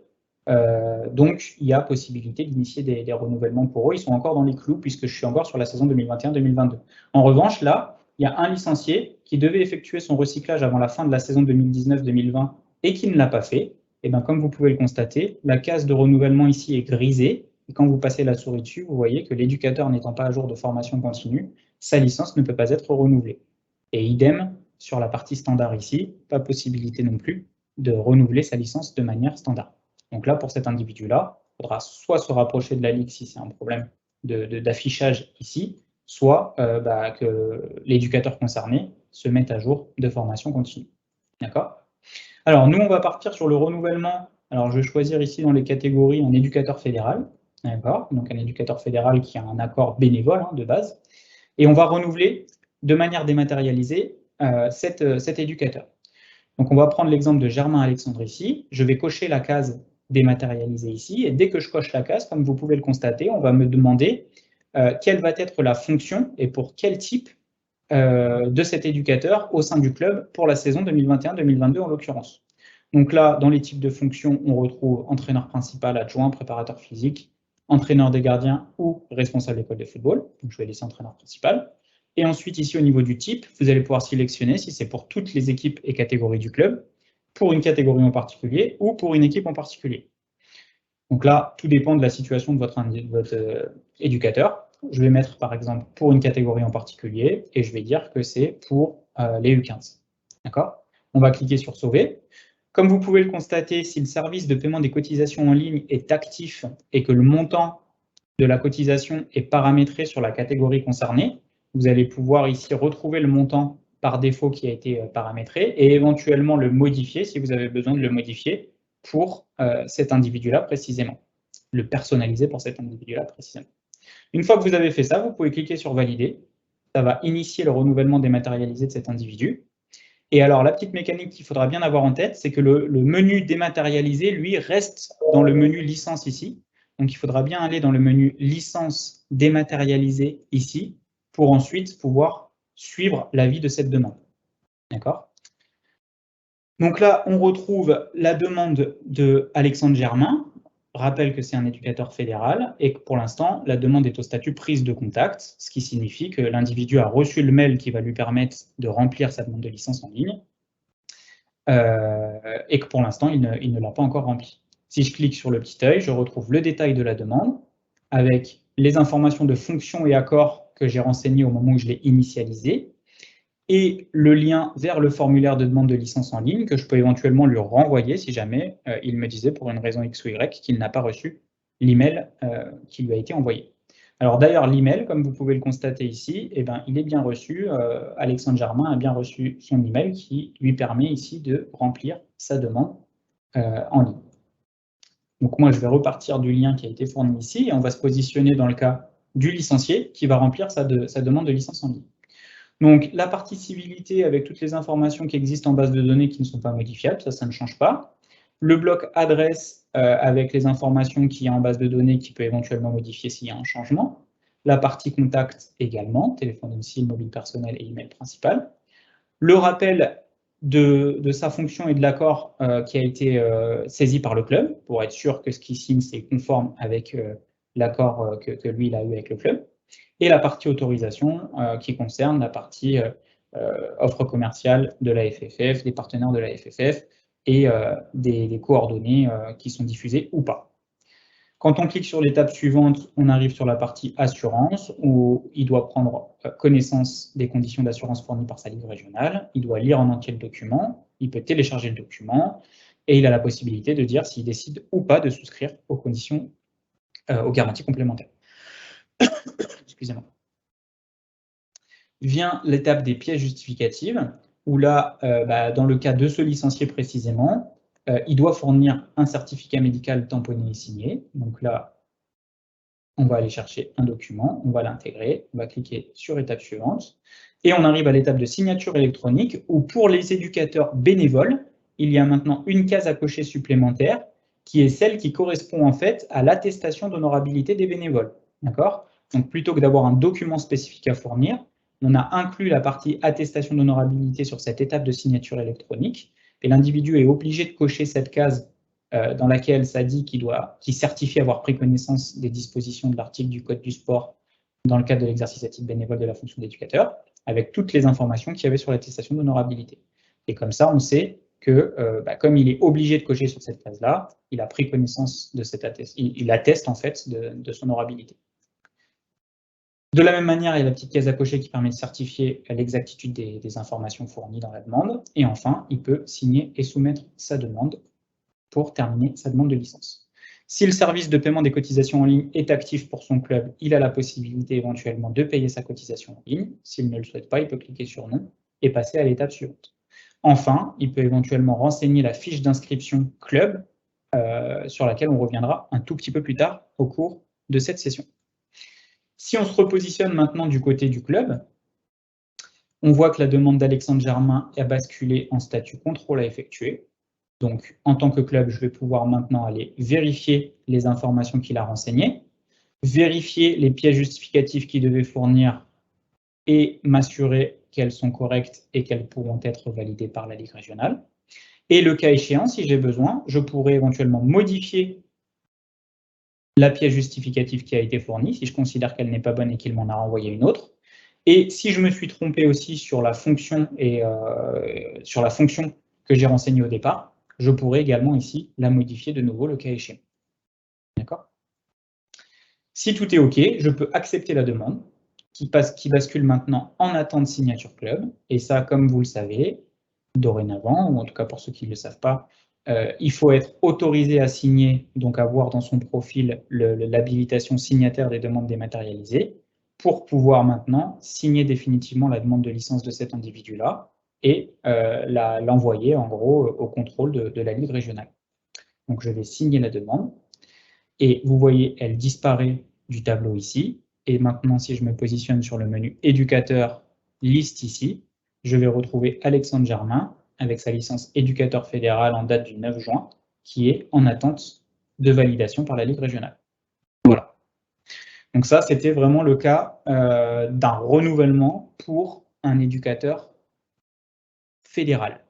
Donc, il y a possibilité d'initier des renouvellements pour eux. Ils sont encore dans les clous puisque je suis encore sur la saison 2021-2022. En revanche, là, il y a un licencié qui devait effectuer son recyclage avant la fin de la saison 2019-2020 et qui ne l'a pas fait. Et bien, comme vous pouvez le constater, la case de renouvellement ici est grisée. Et quand vous passez la souris dessus, vous voyez que l'éducateur n'étant pas à jour de formation continue, sa licence ne peut pas être renouvelée. Et idem sur la partie standard ici, pas possibilité non plus de renouveler sa licence de manière standard. Donc là, pour cet individu-là, il faudra soit se rapprocher de la ligue si c'est un problème d'affichage ici, soit que l'éducateur concerné se mette à jour de formation continue. D'accord? Alors, nous, on va partir sur le renouvellement. Alors, je vais choisir ici dans les catégories un éducateur fédéral. D'accord? Donc, un éducateur fédéral qui a un accord bénévole de base. Et on va renouveler de manière dématérialisée cet éducateur. Donc, on va prendre l'exemple de Germain Alexandre ici. Je vais cocher la case dématérialisée ici. Et dès que je coche la case, comme vous pouvez le constater, on va me demander quelle va être la fonction et pour quel type de cet éducateur au sein du club pour la saison 2021-2022 en l'occurrence. Donc là, dans les types de fonctions, on retrouve entraîneur principal, adjoint, préparateur physique, entraîneur des gardiens ou responsable d'école de football. Donc je vais laisser entraîneur principal. Et ensuite, ici, au niveau du type, vous allez pouvoir sélectionner si c'est pour toutes les équipes et catégories du club, pour une catégorie en particulier ou pour une équipe en particulier. Donc là, tout dépend de la situation de votre éducateur. Je vais mettre, par exemple, pour une catégorie en particulier, et je vais dire que c'est pour les U15. D'accord? On va cliquer sur « Sauver ». Comme vous pouvez le constater, si le service de paiement des cotisations en ligne est actif et que le montant de la cotisation est paramétré sur la catégorie concernée, vous allez pouvoir ici retrouver le montant par défaut qui a été paramétré et éventuellement le modifier si vous avez besoin de le modifier pour cet individu-là précisément, le personnaliser pour cet individu-là précisément. Une fois que vous avez fait ça, vous pouvez cliquer sur « Valider ». Ça va initier le renouvellement dématérialisé de cet individu. Et alors, la petite mécanique qu'il faudra bien avoir en tête, c'est que le menu dématérialisé, lui, reste dans le menu licence ici. Donc, il faudra bien aller dans le menu licence dématérialisée ici pour ensuite pouvoir suivre l'avis de cette demande. D'accord? Donc là, on retrouve la demande de Alexandre Germain. Rappelle que c'est un éducateur fédéral et que pour l'instant, la demande est au statut prise de contact, ce qui signifie que l'individu a reçu le mail qui va lui permettre de remplir sa demande de licence en ligne et que pour l'instant, il ne l'a pas encore rempli. Si je clique sur le petit œil, je retrouve le détail de la demande avec les informations de fonction et accord que j'ai renseignées au moment où je l'ai initialisé et le lien vers le formulaire de demande de licence en ligne que je peux éventuellement lui renvoyer si jamais il me disait pour une raison X ou Y qu'il n'a pas reçu l'email qui lui a été envoyé. Alors d'ailleurs, l'email, comme vous pouvez le constater ici, eh ben, il est bien reçu. Alexandre Germain a bien reçu son email qui lui permet ici de remplir sa demande en ligne. Donc moi, je vais repartir du lien qui a été fourni ici et on va se positionner dans le cas du licencié qui va remplir sa demande de licence en ligne. Donc, la partie civilité avec toutes les informations qui existent en base de données qui ne sont pas modifiables, ça ne change pas. Le bloc adresse avec les informations qu'il y a en base de données qui peut éventuellement modifier s'il y a un changement. La partie contact également, téléphone domicile, mobile personnel et email principal. Le rappel de sa fonction et de l'accord qui a été saisi par le club pour être sûr que ce qu'il signe, c'est conforme avec l'accord que lui, il a eu avec le club. Et la partie autorisation qui concerne la partie offre commerciale de la FFF, des partenaires de la FFF et des coordonnées qui sont diffusées ou pas. Quand on clique sur l'étape suivante, on arrive sur la partie assurance où il doit prendre connaissance des conditions d'assurance fournies par sa ligue régionale, il doit lire en entier le document, il peut télécharger le document et il a la possibilité de dire s'il décide ou pas de souscrire aux conditions, aux garanties complémentaires. Excusez-moi. Vient l'étape des pièces justificatives, où là, dans le cas de ce licencié précisément, il doit fournir un certificat médical tamponné et signé. Donc là, On va aller chercher un document, on va l'intégrer, on va cliquer sur étape suivante, et on arrive à l'étape de signature électronique, où pour les éducateurs bénévoles, il y a maintenant une case à cocher supplémentaire, qui est celle qui correspond en fait à l'attestation d'honorabilité des bénévoles. D'accord? Donc plutôt que d'avoir un document spécifique à fournir, on a inclus la partie attestation d'honorabilité sur cette étape de signature électronique, et l'individu est obligé de cocher cette case dans laquelle ça dit qu'il certifie avoir pris connaissance des dispositions de l'article du Code du sport dans le cadre de l'exercice à titre bénévole de la fonction d'éducateur, avec toutes les informations qu'il y avait sur l'attestation d'honorabilité. Et comme ça, on sait que, comme il est obligé de cocher sur cette case-là, il a pris connaissance de cette attestation, il atteste en fait de son honorabilité. De la même manière, il y a la petite case à cocher qui permet de certifier l'exactitude des informations fournies dans la demande. Et enfin, il peut signer et soumettre sa demande pour terminer sa demande de licence. Si le service de paiement des cotisations en ligne est actif pour son club, il a la possibilité éventuellement de payer sa cotisation en ligne. S'il ne le souhaite pas, il peut cliquer sur non et passer à l'étape suivante. Enfin, il peut éventuellement renseigner la fiche d'inscription club sur laquelle on reviendra un tout petit peu plus tard au cours de cette session. Si on se repositionne maintenant du côté du club, on voit que la demande d'Alexandre Germain a basculé en statut contrôle à effectuer. Donc, en tant que club, je vais pouvoir maintenant aller vérifier les informations qu'il a renseignées, vérifier les pièces justificatives qu'il devait fournir et m'assurer qu'elles sont correctes et qu'elles pourront être validées par la Ligue régionale. Et le cas échéant, si j'ai besoin, je pourrais éventuellement modifier la pièce justificative qui a été fournie, si je considère qu'elle n'est pas bonne et qu'il m'en a renvoyé une autre. Et si je me suis trompé aussi sur la fonction que j'ai renseignée au départ, je pourrais également ici la modifier de nouveau le cas échéant. D'accord? Si tout est OK, je peux accepter la demande qui bascule maintenant en attente signature club. Et ça, comme vous le savez, dorénavant, ou en tout cas pour ceux qui ne le savent pas, il faut être autorisé à signer, donc avoir dans son profil l'habilitation signataire des demandes dématérialisées, pour pouvoir maintenant signer définitivement la demande de licence de cet individu-là et l'envoyer en gros au contrôle de la Ligue régionale. Donc je vais signer la demande et vous voyez, elle disparaît du tableau ici. Et maintenant, si je me positionne sur le menu éducateur, liste ici, je vais retrouver Alexandre Germain avec sa licence éducateur fédéral en date du 9 juin, qui est en attente de validation par la Ligue régionale. Voilà. Donc ça, c'était vraiment le cas d'un renouvellement pour un éducateur fédéral.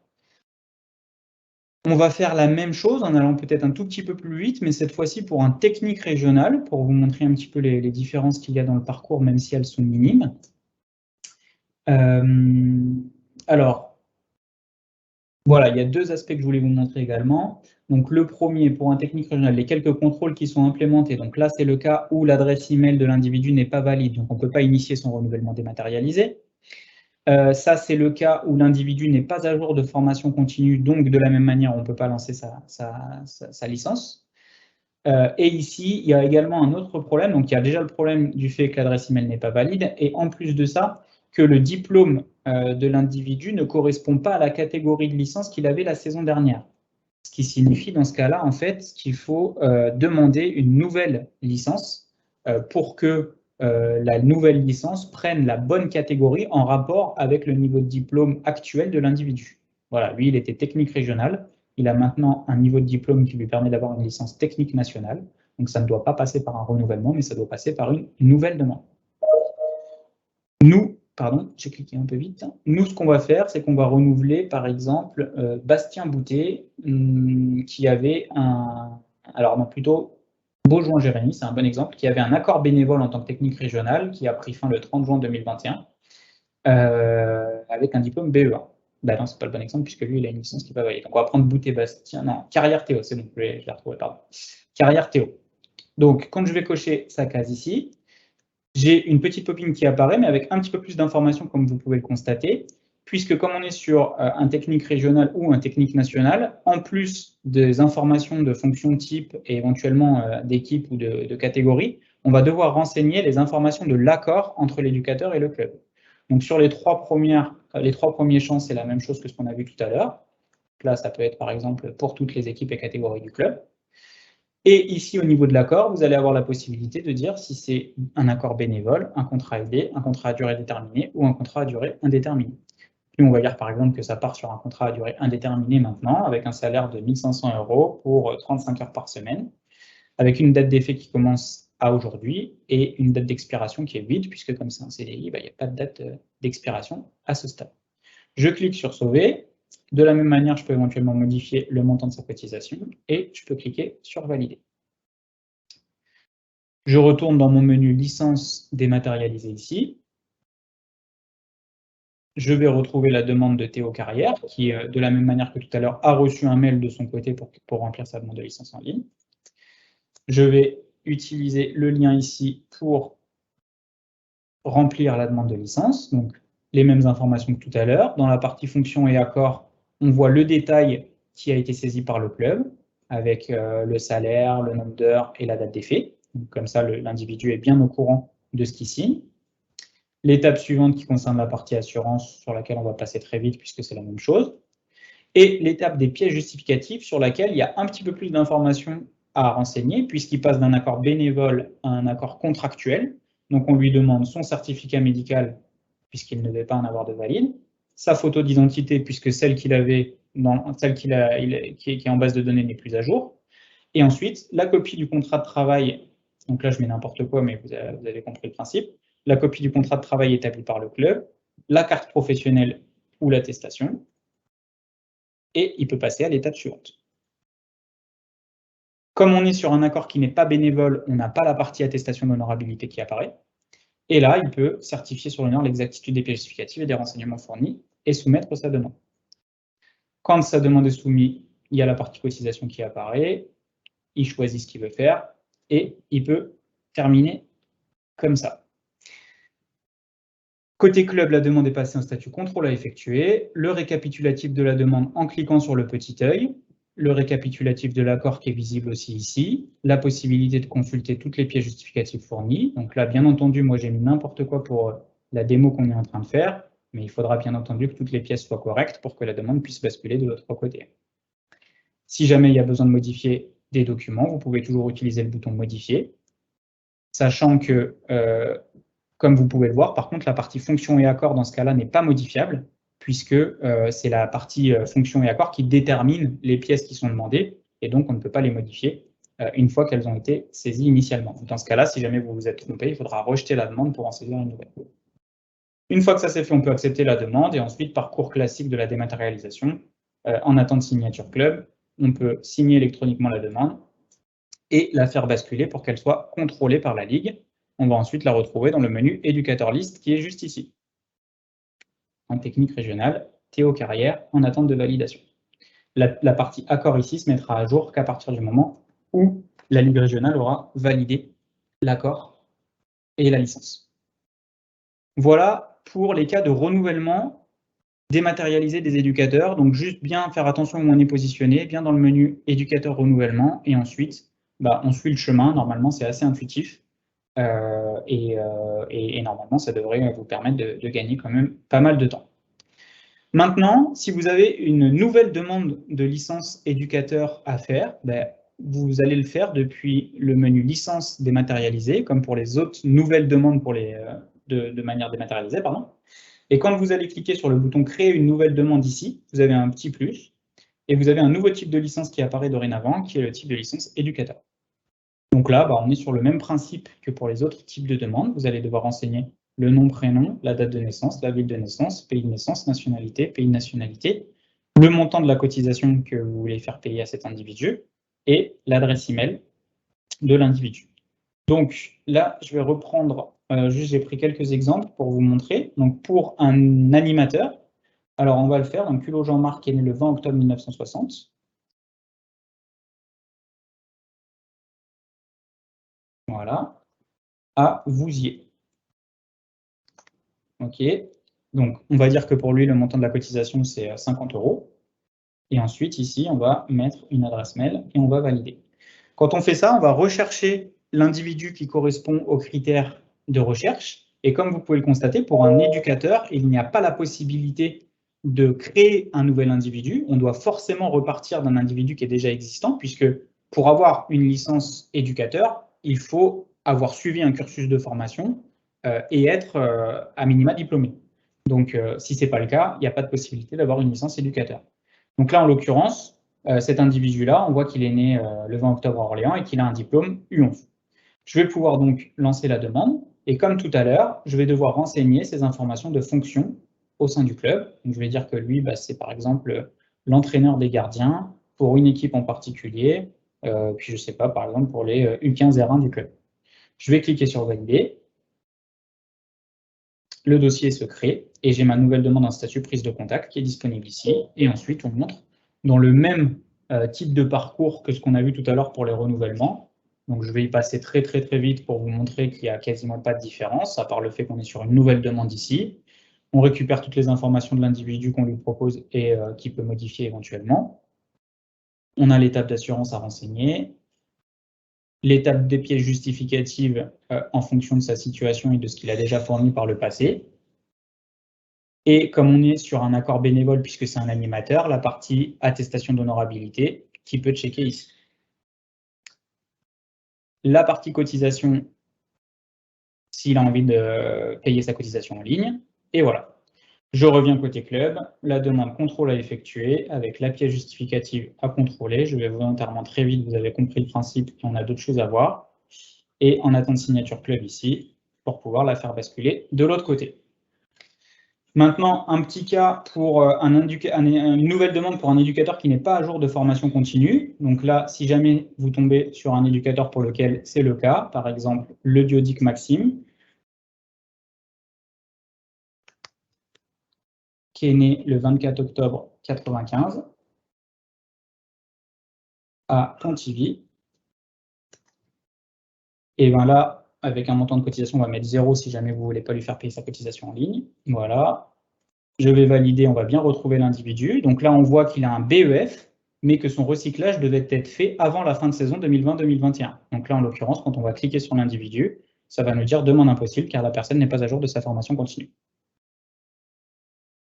On va faire la même chose en allant peut-être un tout petit peu plus vite, mais cette fois-ci pour un technique régional, pour vous montrer un petit peu les différences qu'il y a dans le parcours, même si elles sont minimes. Alors, voilà, il y a deux aspects que je voulais vous montrer également. Donc le premier, pour un technique régional, les quelques contrôles qui sont implémentés. Donc là, c'est le cas où l'adresse email de l'individu n'est pas valide, donc on ne peut pas initier son renouvellement dématérialisé. Ça, c'est le cas où l'individu n'est pas à jour de formation continue, donc de la même manière, on ne peut pas lancer sa licence. Et ici, il y a également un autre problème. Donc, il y a déjà le problème du fait que l'adresse email n'est pas valide, et en plus de ça, que le diplôme de l'individu ne correspond pas à la catégorie de licence qu'il avait la saison dernière. Ce qui signifie dans ce cas-là, en fait, qu'il faut demander une nouvelle licence pour que la nouvelle licence prenne la bonne catégorie en rapport avec le niveau de diplôme actuel de l'individu. Voilà, lui, il était technique régional. Il a maintenant un niveau de diplôme qui lui permet d'avoir une licence technique nationale. Donc, ça ne doit pas passer par un renouvellement, mais ça doit passer par une nouvelle demande. Nous, pardon, j'ai cliqué un peu vite. Nous, ce qu'on va faire, c'est qu'on va renouveler, par exemple, Bastien Boutet, qui avait alors non, plutôt Beaujoin-Jérémy, c'est un bon exemple, qui avait un accord bénévole en tant que technique régionale, qui a pris fin le 30 juin 2021, avec un diplôme BE1. Ben non, c'est pas le bon exemple, puisque lui, il a une licence qui n'est pas valide. Donc, on va prendre Boutet Bastien, non, Carrière Théo, c'est bon, je l'ai retrouvé, pardon. Carrière Théo. Donc, quand je vais cocher sa case ici, j'ai une petite pop-in qui apparaît, mais avec un petit peu plus d'informations, comme vous pouvez le constater, puisque comme on est sur un technique régional ou un technique national, en plus des informations de fonction type et éventuellement d'équipe ou de catégorie, on va devoir renseigner les informations de l'accord entre l'éducateur et le club. Donc sur les trois premiers champs, c'est la même chose que ce qu'on a vu tout à l'heure. Là, ça peut être par exemple pour toutes les équipes et catégories du club. Et ici, au niveau de l'accord, vous allez avoir la possibilité de dire si c'est un accord bénévole, un contrat aidé, un contrat à durée déterminée ou un contrat à durée indéterminée. Puis on va dire par exemple que ça part sur un contrat à durée indéterminée maintenant, avec un salaire de 1 500 € pour 35 heures par semaine, avec une date d'effet qui commence à aujourd'hui et une date d'expiration qui est vide, puisque comme c'est un CDI, il n'y a pas de date d'expiration à ce stade. Je clique sur sauver. De la même manière, je peux éventuellement modifier le montant de sa cotisation et je peux cliquer sur valider. Je retourne dans mon menu licence dématérialisée ici. Je vais retrouver la demande de Théo Carrière, qui, de la même manière que tout à l'heure, a reçu un mail de son côté pour remplir sa demande de licence en ligne. Je vais utiliser le lien ici pour remplir la demande de licence. Donc, les mêmes informations que tout à l'heure. Dans la partie fonctions et accords, on voit le détail qui a été saisi par le club, avec le salaire, le nombre d'heures et la date d'effet. Comme ça, l'individu est bien au courant de ce qu'il signe. L'étape suivante qui concerne la partie assurance, sur laquelle on va passer très vite puisque c'est la même chose. Et l'étape des pièces justificatives, sur laquelle il y a un petit peu plus d'informations à renseigner, puisqu'il passe d'un accord bénévole à un accord contractuel. Donc on lui demande son certificat médical, puisqu'il ne devait pas en avoir de valide, sa photo d'identité, puisque celle qu'il avait, qui est en base de données n'est plus à jour, et ensuite la copie du contrat de travail. Donc là je mets n'importe quoi, mais vous avez compris le principe. La copie du contrat de travail établi par le club, la carte professionnelle ou l'attestation, et il peut passer à l'étape suivante. Comme on est sur un accord qui n'est pas bénévole, on n'a pas la partie attestation d'honorabilité qui apparaît. Et là, il peut certifier sur l'honneur l'exactitude des pièces justificatives et des renseignements fournis et soumettre sa demande. Quand sa demande est soumise, il y a la partie cotisation qui apparaît, il choisit ce qu'il veut faire et il peut terminer comme ça. Côté club, la demande est passée en statut contrôle à effectuer, le récapitulatif de la demande en cliquant sur le petit œil, le récapitulatif de l'accord qui est visible aussi ici, la possibilité de consulter toutes les pièces justificatives fournies. Donc là, bien entendu, moi j'ai mis n'importe quoi pour la démo qu'on est en train de faire, mais il faudra bien entendu que toutes les pièces soient correctes pour que la demande puisse basculer de l'autre côté. Si jamais il y a besoin de modifier des documents, vous pouvez toujours utiliser le bouton modifier, sachant que comme vous pouvez le voir, par contre, la partie fonction et accord dans ce cas-là n'est pas modifiable, puisque c'est la partie fonction et accord qui détermine les pièces qui sont demandées, et donc on ne peut pas les modifier une fois qu'elles ont été saisies initialement. Dans ce cas-là, si jamais vous vous êtes trompé, il faudra rejeter la demande pour en saisir une nouvelle. Une fois que ça c'est fait, on peut accepter la demande, et ensuite, parcours classique de la dématérialisation, en attente signature club, on peut signer électroniquement la demande et la faire basculer pour qu'elle soit contrôlée par la Ligue. On va ensuite la retrouver dans le menu éducateur liste qui est juste ici. En technique régionale, Théo Carrière en attente de validation. La partie accord ici se mettra à jour qu'à partir du moment où la Ligue régionale aura validé l'accord et la licence. Voilà pour les cas de renouvellement dématérialisé des éducateurs. Donc juste bien faire attention où on est positionné, bien dans le menu éducateur renouvellement, et ensuite on suit le chemin. Normalement c'est assez intuitif. Et normalement, ça devrait vous permettre de gagner quand même pas mal de temps. Maintenant, si vous avez une nouvelle demande de licence éducateur à faire, vous allez le faire depuis le menu licence dématérialisée, comme pour les autres nouvelles demandes pour de manière dématérialisée. Pardon. Et quand vous allez cliquer sur le bouton créer une nouvelle demande ici, vous avez un petit plus, et vous avez un nouveau type de licence qui apparaît dorénavant, qui est le type de licence éducateur. Donc là, on est sur le même principe que pour les autres types de demandes. Vous allez devoir renseigner le nom, prénom, la date de naissance, la ville de naissance, pays de naissance, nationalité, pays de nationalité, le montant de la cotisation que vous voulez faire payer à cet individu et l'adresse email de l'individu. Donc là, je vais reprendre, j'ai pris quelques exemples pour vous montrer. Donc pour un animateur, alors on va le faire. Donc Culot Jean-Marc est né le 20 octobre 1960. Voilà, à Vouziers. OK, donc on va dire que pour lui, le montant de la cotisation, c'est 50 €. Et ensuite, ici, on va mettre une adresse mail et on va valider. Quand on fait ça, on va rechercher l'individu qui correspond aux critères de recherche. Et comme vous pouvez le constater, pour un éducateur, il n'y a pas la possibilité de créer un nouvel individu. On doit forcément repartir d'un individu qui est déjà existant, puisque pour avoir une licence éducateur, il faut avoir suivi un cursus de formation et être à minima diplômé. Donc, si ce n'est pas le cas, il n'y a pas de possibilité d'avoir une licence éducateur. Donc là, en l'occurrence, cet individu-là, on voit qu'il est né le 20 octobre à Orléans et qu'il a un diplôme U11. Je vais pouvoir donc lancer la demande, et comme tout à l'heure, je vais devoir renseigner ces informations de fonction au sein du club. Donc, je vais dire que lui, c'est par exemple l'entraîneur des gardiens pour une équipe en particulier, puis je ne sais pas, par exemple pour les U15 R1 du club. Je vais cliquer sur valider. Le dossier se crée et j'ai ma nouvelle demande en statut prise de contact qui est disponible ici. Et ensuite, on montre dans le même type de parcours que ce qu'on a vu tout à l'heure pour les renouvellements. Donc, je vais y passer très vite pour vous montrer qu'il n'y a quasiment pas de différence, à part le fait qu'on est sur une nouvelle demande ici. On récupère toutes les informations de l'individu qu'on lui propose et qui peut modifier éventuellement. On a l'étape d'assurance à renseigner, l'étape des pièces justificatives en fonction de sa situation et de ce qu'il a déjà fourni par le passé. Et comme on est sur un accord bénévole, puisque c'est un animateur, la partie attestation d'honorabilité qui peut checker ici. La partie cotisation, s'il a envie de payer sa cotisation en ligne. Et voilà. Je reviens côté club, la demande contrôle à effectuer avec la pièce justificative à contrôler. Je vais volontairement très vite, vous avez compris le principe, et on a d'autres choses à voir. Et en attente signature club ici, pour pouvoir la faire basculer de l'autre côté. Maintenant, un petit cas pour une nouvelle demande pour un éducateur qui n'est pas à jour de formation continue. Donc là, si jamais vous tombez sur un éducateur pour lequel c'est le cas, par exemple le Diodique Maxime, qui est né le 24 octobre 1995 à Pontivy. Et bien là, avec un montant de cotisation, on va mettre 0 si jamais vous ne voulez pas lui faire payer sa cotisation en ligne. Voilà. Je vais valider, on va bien retrouver l'individu. Donc là, on voit qu'il a un BEF, mais que son recyclage devait être fait avant la fin de saison 2020-2021. Donc là, en l'occurrence, quand on va cliquer sur l'individu, ça va nous dire demande impossible car la personne n'est pas à jour de sa formation continue.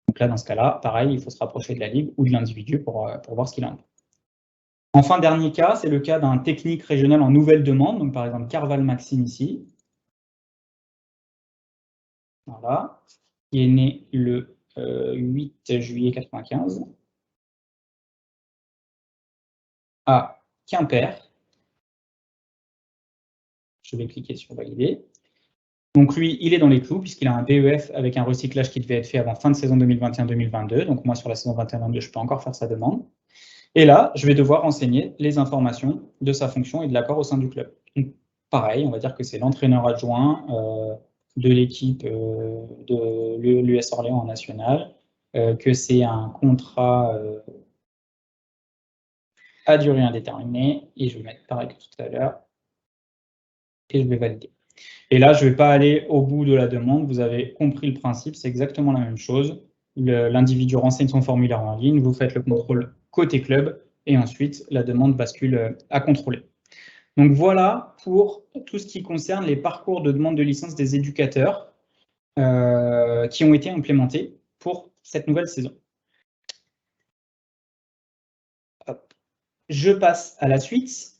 Donc là, dans ce cas-là, pareil, il faut se rapprocher de la ligue ou de l'individu pour voir ce qu'il a. Enfin, dernier cas, c'est le cas d'un technique régional en nouvelle demande, donc par exemple Carval Maxime ici. Voilà, qui est né le 8 juillet 1995 à Quimper. Je vais cliquer sur valider. Donc lui, il est dans les clous puisqu'il a un BEF avec un recyclage qui devait être fait avant fin de saison 2021-2022. Donc moi, sur la saison 21-22, je peux encore faire sa demande. Et là, je vais devoir renseigner les informations de sa fonction et de l'accord au sein du club. Donc, pareil, on va dire que c'est l'entraîneur adjoint de l'équipe de l'US Orléans en national, que c'est un contrat à durée indéterminée, et je vais mettre pareil que tout à l'heure, et je vais valider. Et là, je ne vais pas aller au bout de la demande, vous avez compris le principe, c'est exactement la même chose. L'individu renseigne son formulaire en ligne, vous faites le contrôle côté club, et ensuite la demande bascule à contrôler. Donc voilà pour tout ce qui concerne les parcours de demande de licence des éducateurs qui ont été implémentés pour cette nouvelle saison. Hop. Je passe à la suite.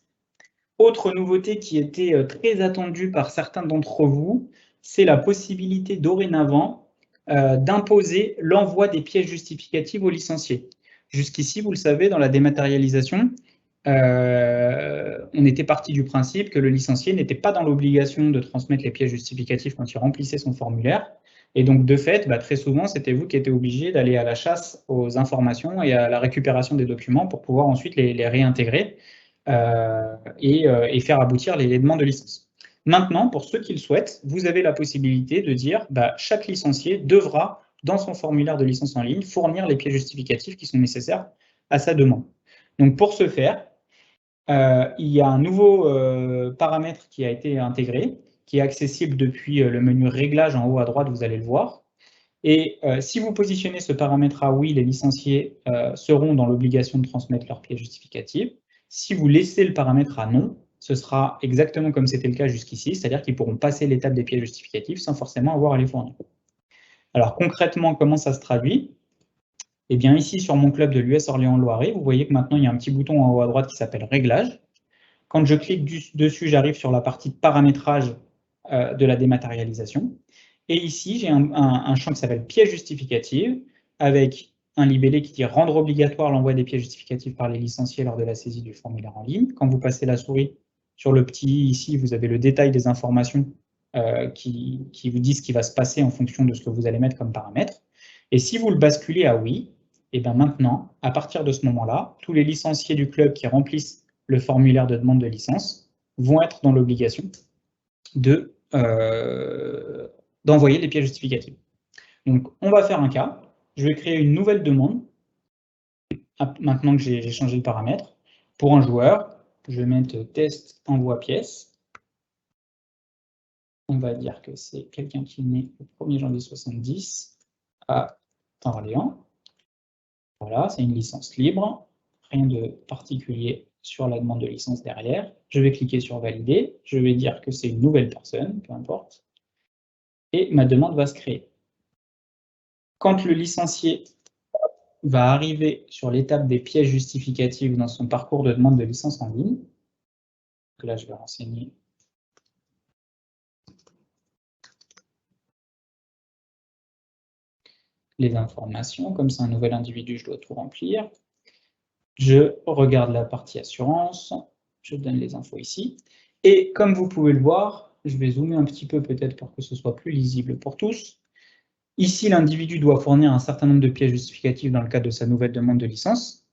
Autre nouveauté qui était très attendue par certains d'entre vous, c'est la possibilité dorénavant d'imposer l'envoi des pièces justificatives aux licenciés. Jusqu'ici, vous le savez, dans la dématérialisation, on était parti du principe que le licencié n'était pas dans l'obligation de transmettre les pièces justificatives quand il remplissait son formulaire. Et donc, de fait, très souvent, c'était vous qui étiez obligé d'aller à la chasse aux informations et à la récupération des documents pour pouvoir ensuite les réintégrer et faire aboutir les demandes de licence. Maintenant, pour ceux qui le souhaitent, vous avez la possibilité de dire chaque licencié devra, dans son formulaire de licence en ligne, fournir les pièces justificatives qui sont nécessaires à sa demande. Donc, pour ce faire, il y a un nouveau paramètre qui a été intégré, qui est accessible depuis le menu Réglages en haut à droite, vous allez le voir. Et si vous positionnez ce paramètre à oui, les licenciés seront dans l'obligation de transmettre leurs pièces justificatives. Si vous laissez le paramètre à non, ce sera exactement comme c'était le cas jusqu'ici, c'est-à-dire qu'ils pourront passer l'étape des pièces justificatives sans forcément avoir à les fournir. Alors concrètement, comment ça se traduit ? Eh bien ici, sur mon club de l'US Orléans Loiret, vous voyez que maintenant, il y a un petit bouton en haut à droite qui s'appelle Réglages. Quand je clique dessus, j'arrive sur la partie de paramétrage de la dématérialisation. Et ici, j'ai un champ qui s'appelle pièce justificative, avec un libellé qui dit rendre obligatoire l'envoi des pièces justificatives par les licenciés lors de la saisie du formulaire en ligne. Quand vous passez la souris sur le petit, ici, vous avez le détail des informations qui vous disent ce qui va se passer en fonction de ce que vous allez mettre comme paramètre. Et si vous le basculez à oui, et bien maintenant, à partir de ce moment-là, tous les licenciés du club qui remplissent le formulaire de demande de licence vont être dans l'obligation d'envoyer les pièces justificatives. Donc, on va faire un cas. Je vais créer une nouvelle demande, maintenant que j'ai changé le paramètre. Pour un joueur, je vais mettre test envoi pièce. On va dire que c'est quelqu'un qui est né le 1er janvier 70 à Orléans. Voilà, c'est une licence libre, rien de particulier sur la demande de licence derrière. Je vais cliquer sur valider, je vais dire que c'est une nouvelle personne, peu importe, et ma demande va se créer. Quand le licencié va arriver sur l'étape des pièces justificatives dans son parcours de demande de licence en ligne, donc là je vais renseigner les informations, comme c'est un nouvel individu, je dois tout remplir. Je regarde la partie assurance, je donne les infos ici, et comme vous pouvez le voir, je vais zoomer un petit peu peut-être pour que ce soit plus lisible pour tous. Ici, l'individu doit fournir un certain nombre de pièces justificatives dans le cadre de sa nouvelle demande de licence.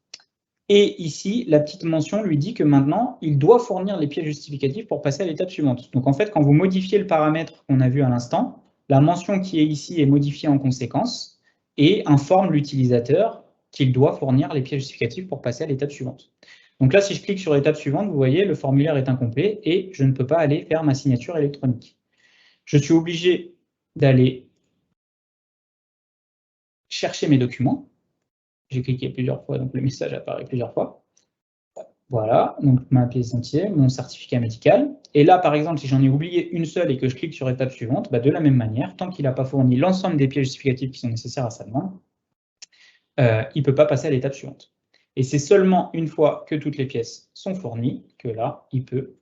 Et ici, la petite mention lui dit que maintenant, il doit fournir les pièces justificatives pour passer à l'étape suivante. Donc en fait, quand vous modifiez le paramètre qu'on a vu à l'instant, la mention qui est ici est modifiée en conséquence et informe l'utilisateur qu'il doit fournir les pièces justificatives pour passer à l'étape suivante. Donc là, si je clique sur l'étape suivante, vous voyez, le formulaire est incomplet et je ne peux pas aller faire ma signature électronique. Je suis obligé d'aller chercher mes documents. J'ai cliqué plusieurs fois, donc le message apparaît plusieurs fois. Voilà, donc ma pièce d'identité, mon certificat médical. Et là, par exemple, si j'en ai oublié une seule et que je clique sur étape suivante, bah de la même manière, tant qu'il n'a pas fourni l'ensemble des pièces justificatives qui sont nécessaires à sa demande, il ne peut pas passer à l'étape suivante. Et c'est seulement une fois que toutes les pièces sont fournies que là, il peut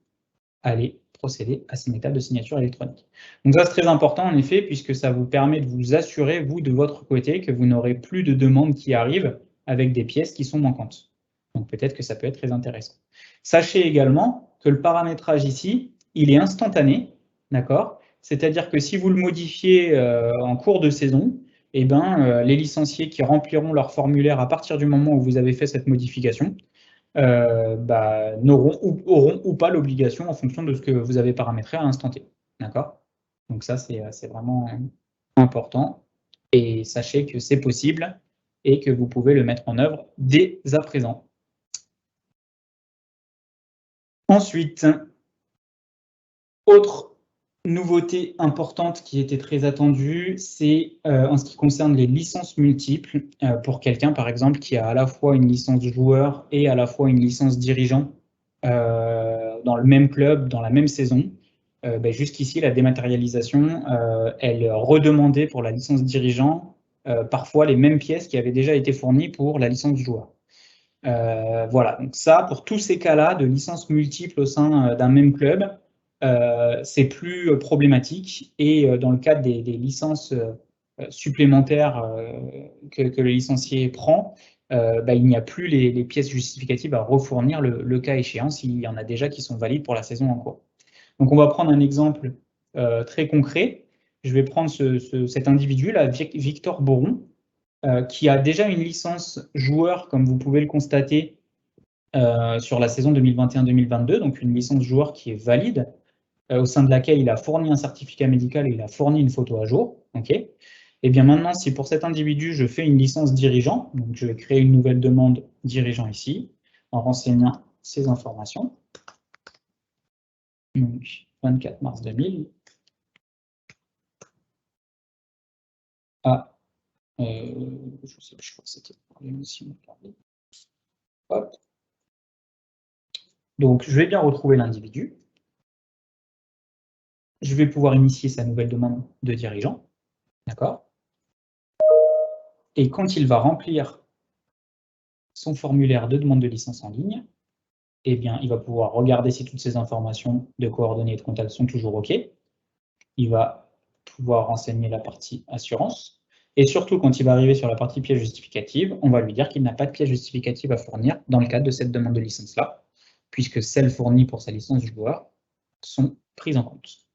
aller procéder à cette étape de signature électronique. Donc ça, c'est très important, en effet, puisque ça vous permet de vous assurer, vous, de votre côté, que vous n'aurez plus de demandes qui arrivent avec des pièces qui sont manquantes. Donc peut-être que ça peut être très intéressant. Sachez également que le paramétrage ici, il est instantané, d'accord? C'est-à-dire que si vous le modifiez en cours de saison, eh ben, les licenciés qui rempliront leur formulaire à partir du moment où vous avez fait cette modification, auront ou pas l'obligation en fonction de ce que vous avez paramétré à l'instant T. D'accord? Donc ça, c'est vraiment important. Et sachez que c'est possible et que vous pouvez le mettre en œuvre dès à présent. Ensuite, autre nouveauté importante qui était très attendue, c'est en ce qui concerne les licences multiples pour quelqu'un, par exemple, qui a à la fois une licence joueur et à la fois une licence dirigeant dans le même club, dans la même saison. Jusqu'ici, la dématérialisation, elle redemandait pour la licence dirigeant parfois les mêmes pièces qui avaient déjà été fournies pour la licence joueur. Voilà, donc ça, pour tous ces cas-là de licences multiples au sein d'un même club, c'est plus problématique. Et dans le cadre des licences supplémentaires que le licencié prend, il n'y a plus les pièces justificatives à refournir le cas échéant s'il y en a déjà qui sont valides pour la saison en cours. Donc on va prendre un exemple très concret. Je vais prendre cet individu, là, Victor Boron, qui a déjà une licence joueur, comme vous pouvez le constater, sur la saison 2021-2022, donc une licence joueur qui est valide, au sein de laquelle il a fourni un certificat médical et il a fourni une photo à jour. Okay. Et bien maintenant, si pour cet individu, je fais une licence dirigeant, donc je vais créer une nouvelle demande dirigeant ici, en renseignant ces informations. Donc, 24 mars 2000 à, je sais plus, je crois que c'était aussi. Hop. Donc, je vais bien retrouver l'individu. Je vais pouvoir initier sa nouvelle demande de dirigeant. D'accord? Et quand il va remplir son formulaire de demande de licence en ligne, eh bien, il va pouvoir regarder si toutes ces informations de coordonnées et de contact sont toujours OK. Il va pouvoir renseigner la partie assurance. Et surtout, quand il va arriver sur la partie pièce justificative, on va lui dire qu'il n'a pas de pièce justificative à fournir dans le cadre de cette demande de licence-là, puisque celles fournies pour sa licence joueur sont prises en compte.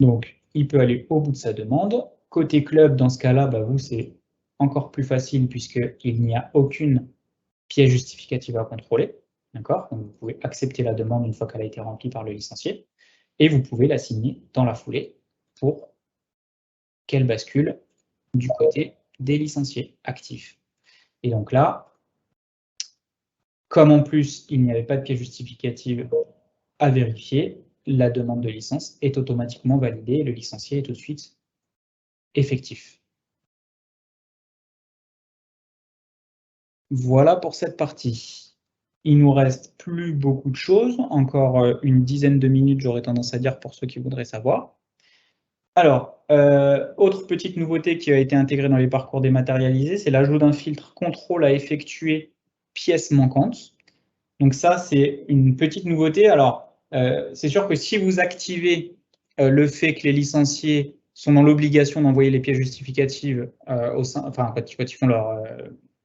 Donc, il peut aller au bout de sa demande. Côté club, dans ce cas-là, vous, c'est encore plus facile puisqu'il n'y a aucune pièce justificative à contrôler. D'accord? Donc, vous pouvez accepter la demande une fois qu'elle a été remplie par le licencié et vous pouvez la signer dans la foulée pour qu'elle bascule du côté des licenciés actifs. Et donc là, comme en plus il n'y avait pas de pièce justificative à vérifier, la demande de licence est automatiquement validée et le licencié est tout de suite effectif. Voilà pour cette partie. Il nous reste plus beaucoup de choses, encore une dizaine de minutes, j'aurais tendance à dire, pour ceux qui voudraient savoir. Alors, autre petite nouveauté qui a été intégrée dans les parcours dématérialisés, c'est l'ajout d'un filtre contrôle à effectuer pièces manquantes. Donc ça, c'est une petite nouveauté. Alors, c'est sûr que si vous activez le fait que les licenciés sont dans l'obligation d'envoyer les pièces justificatives quand ils font leur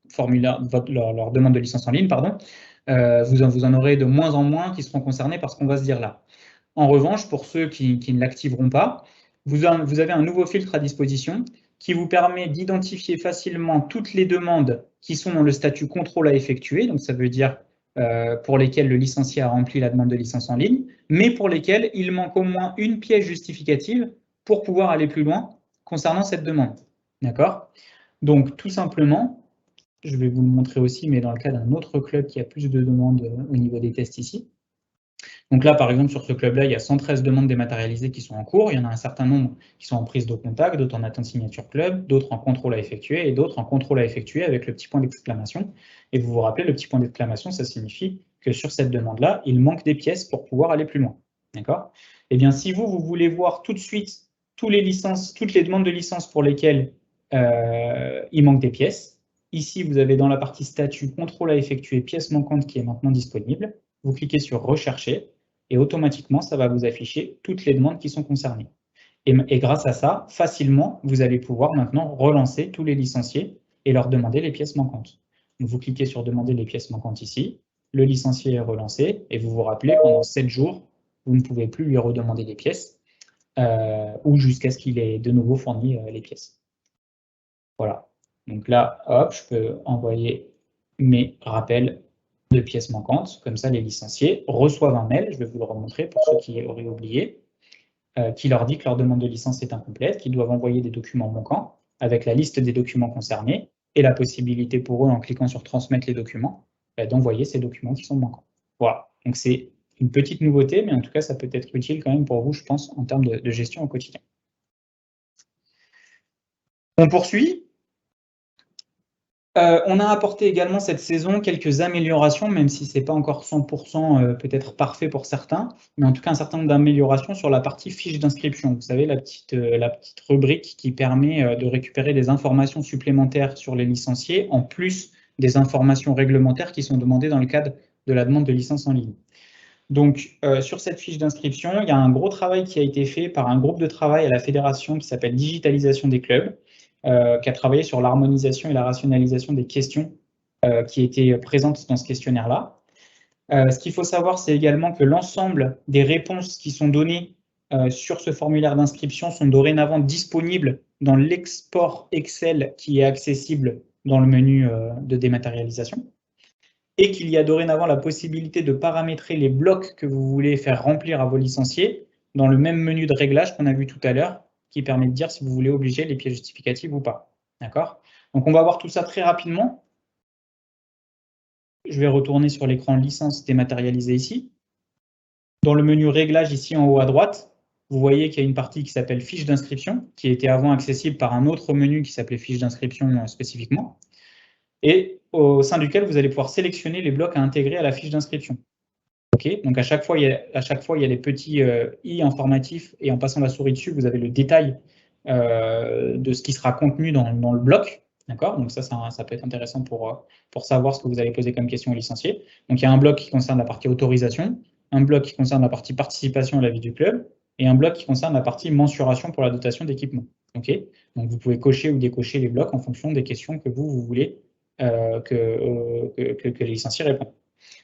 formulaire, leur demande de licence en ligne, pardon, vous en aurez de moins en moins qui seront concernés par ce qu'on va se dire là. En revanche, pour ceux qui ne l'activeront pas, vous avez un nouveau filtre à disposition qui vous permet d'identifier facilement toutes les demandes qui sont dans le statut contrôle à effectuer, donc ça veut dire pour lesquelles le licencié a rempli la demande de licence en ligne, mais pour lesquelles il manque au moins une pièce justificative pour pouvoir aller plus loin concernant cette demande. D'accord? Donc tout simplement, je vais vous le montrer aussi, mais dans le cas d'un autre club qui a plus de demandes au niveau des tests ici. Donc là, par exemple, sur ce club-là, il y a 113 demandes dématérialisées qui sont en cours. Il y en a un certain nombre qui sont en prise de contact, d'autres en atteinte signature club, d'autres en contrôle à effectuer et d'autres en contrôle à effectuer avec le petit point d'exclamation. Et vous vous rappelez, le petit point d'exclamation, ça signifie que sur cette demande-là, il manque des pièces pour pouvoir aller plus loin. D'accord? Eh bien, si vous voulez voir tout de suite toutes les demandes de licence pour lesquelles il manque des pièces, ici, vous avez dans la partie statut contrôle à effectuer pièces manquantes qui est maintenant disponible. Vous cliquez sur rechercher et automatiquement, ça va vous afficher toutes les demandes qui sont concernées. Et grâce à ça, facilement, vous allez pouvoir maintenant relancer tous les licenciés et leur demander les pièces manquantes. Donc, vous cliquez sur demander les pièces manquantes ici, le licencié est relancé et vous vous rappelez, pendant 7 jours, vous ne pouvez plus lui redemander les pièces ou jusqu'à ce qu'il ait de nouveau fourni les pièces. Voilà. Donc là, hop, je peux envoyer mes rappels de pièces manquantes. Comme ça, les licenciés reçoivent un mail, je vais vous le remontrer pour ceux qui auraient oublié, qui leur dit que leur demande de licence est incomplète, qu'ils doivent envoyer des documents manquants avec la liste des documents concernés et la possibilité pour eux, en cliquant sur transmettre les documents, d'envoyer ces documents qui sont manquants. Voilà. Donc c'est une petite nouveauté, mais en tout cas, ça peut être utile quand même pour vous, je pense, en termes de gestion au quotidien. On poursuit. On a apporté également cette saison quelques améliorations, même si ce n'est pas encore 100% peut-être parfait pour certains, mais en tout cas un certain nombre d'améliorations sur la partie fiche d'inscription. Vous savez, la petite rubrique qui permet de récupérer des informations supplémentaires sur les licenciés, en plus des informations réglementaires qui sont demandées dans le cadre de la demande de licence en ligne. Donc, sur cette fiche d'inscription, il y a un gros travail qui a été fait par un groupe de travail à la fédération qui s'appelle Digitalisation des clubs, qui a travaillé sur l'harmonisation et la rationalisation des questions qui étaient présentes dans ce questionnaire-là. Ce qu'il faut savoir, c'est également que l'ensemble des réponses qui sont données sur ce formulaire d'inscription sont dorénavant disponibles dans l'export Excel qui est accessible dans le menu de dématérialisation, et qu'il y a dorénavant la possibilité de paramétrer les blocs que vous voulez faire remplir à vos licenciés dans le même menu de réglage qu'on a vu tout à l'heure, qui permet de dire si vous voulez obliger les pièces justificatives ou pas. D'accord? Donc on va voir tout ça très rapidement. Je vais retourner sur l'écran licence dématérialisée ici. Dans le menu réglage ici en haut à droite, vous voyez qu'il y a une partie qui s'appelle fiche d'inscription, qui était avant accessible par un autre menu qui s'appelait fiche d'inscription spécifiquement, et au sein duquel vous allez pouvoir sélectionner les blocs à intégrer à la fiche d'inscription. Okay, donc à chaque fois, il y a les petits i informatifs et en passant la souris dessus, vous avez le détail de ce qui sera contenu dans le bloc. D'accord? Donc ça peut être intéressant pour savoir ce que vous allez poser comme question au licencié. Donc il y a un bloc qui concerne la partie autorisation, un bloc qui concerne la partie participation à la vie du club, et un bloc qui concerne la partie mensuration pour la dotation d'équipement. Okay? Donc vous pouvez cocher ou décocher les blocs en fonction des questions que vous voulez que les licenciés répondent.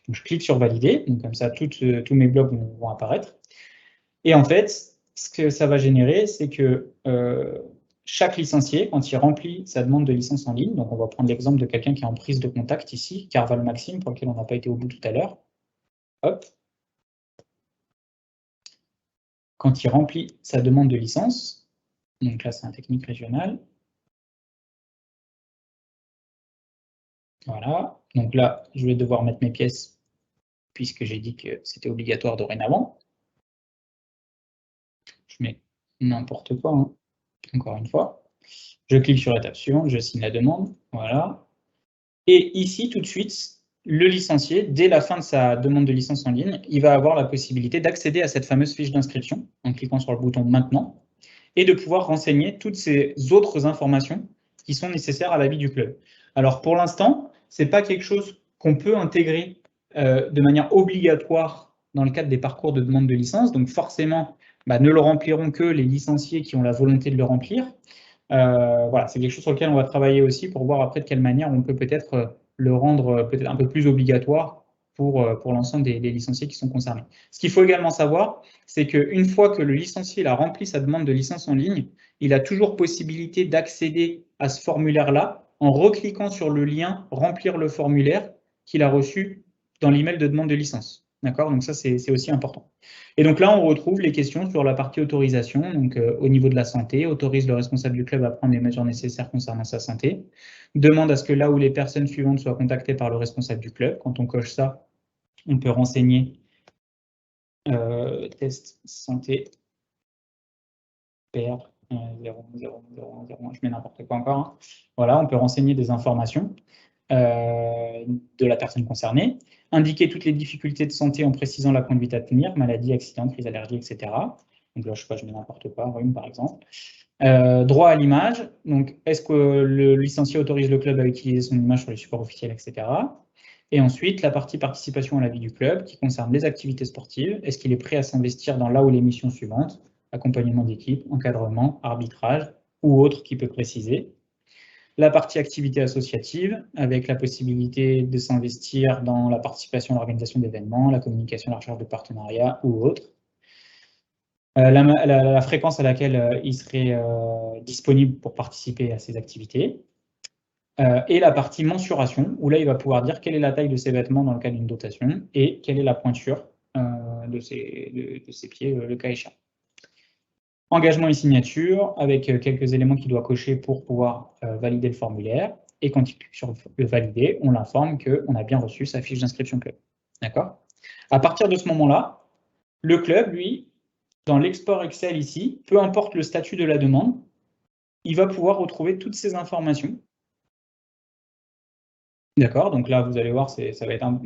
Donc je clique sur valider, donc comme ça tous mes blocs vont apparaître. Et en fait, ce que ça va générer, c'est que chaque licencié, quand il remplit sa demande de licence en ligne, donc on va prendre l'exemple de quelqu'un qui est en prise de contact ici, Carval Maxime, pour lequel on n'a pas été au bout tout à l'heure. Hop. Quand il remplit sa demande de licence, donc là c'est un technique régional. Voilà, donc là je vais devoir mettre mes pièces puisque j'ai dit que c'était obligatoire dorénavant. Je mets n'importe quoi, hein. Encore une fois. Je clique sur l'étape suivante, je signe la demande, voilà. Et ici, tout de suite, le licencié, dès la fin de sa demande de licence en ligne, il va avoir la possibilité d'accéder à cette fameuse fiche d'inscription en cliquant sur le bouton « Maintenant » et de pouvoir renseigner toutes ces autres informations qui sont nécessaires à la vie du club. Alors pour l'instant, ce n'est pas quelque chose qu'on peut intégrer de manière obligatoire dans le cadre des parcours de demande de licence, donc forcément, ne le rempliront que les licenciés qui ont la volonté de le remplir. Voilà, c'est quelque chose sur lequel on va travailler aussi pour voir après de quelle manière on peut peut-être le rendre peut-être un peu plus obligatoire pour l'ensemble des licenciés qui sont concernés. Ce qu'il faut également savoir, c'est qu'une fois que le licencié a rempli sa demande de licence en ligne, il a toujours possibilité d'accéder à ce formulaire-là en recliquant sur le lien « Remplir le formulaire » qu'il a reçu dans l'email de demande de licence. D'accord? Donc ça, c'est aussi important. Et donc là, on retrouve les questions sur la partie autorisation. Donc au niveau de la santé, autorise le responsable du club à prendre les mesures nécessaires concernant sa santé. Demande à ce que là où les personnes suivantes soient contactées par le responsable du club. Quand on coche ça, on peut renseigner test santé PR 0, 0, 0, 0, je mets n'importe quoi encore. Hein. Voilà, on peut renseigner des informations de la personne concernée, indiquer toutes les difficultés de santé en précisant la conduite à tenir, maladie, accident, crise, allergie, etc. Donc là, je sais pas, je mets n'importe quoi, rhume par exemple. Droit à l'image, donc est-ce que le licencié autorise le club à utiliser son image sur les supports officiels, etc. Et ensuite, la partie participation à la vie du club qui concerne les activités sportives. Est-ce qu'il est prêt à s'investir dans là où les missions suivantes, accompagnement d'équipe, encadrement, arbitrage ou autre qui peut préciser. La partie activité associative, avec la possibilité de s'investir dans la participation à l'organisation d'événements, la communication, la recherche de partenariats ou autre. La fréquence à laquelle il serait disponible pour participer à ces activités. Et la partie mensuration, où là, il va pouvoir dire quelle est la taille de ses vêtements dans le cas d'une dotation et quelle est la pointure de ses pieds, le cas échéant. Engagement et signature, avec quelques éléments qu'il doit cocher pour pouvoir valider le formulaire. Et quand il clique sur le valider, on l'informe qu'on a bien reçu sa fiche d'inscription club. D'accord? À partir de ce moment-là, le club, lui, dans l'export Excel ici, peu importe le statut de la demande, il va pouvoir retrouver toutes ces informations. D'accord, donc là, vous allez voir, ça va être un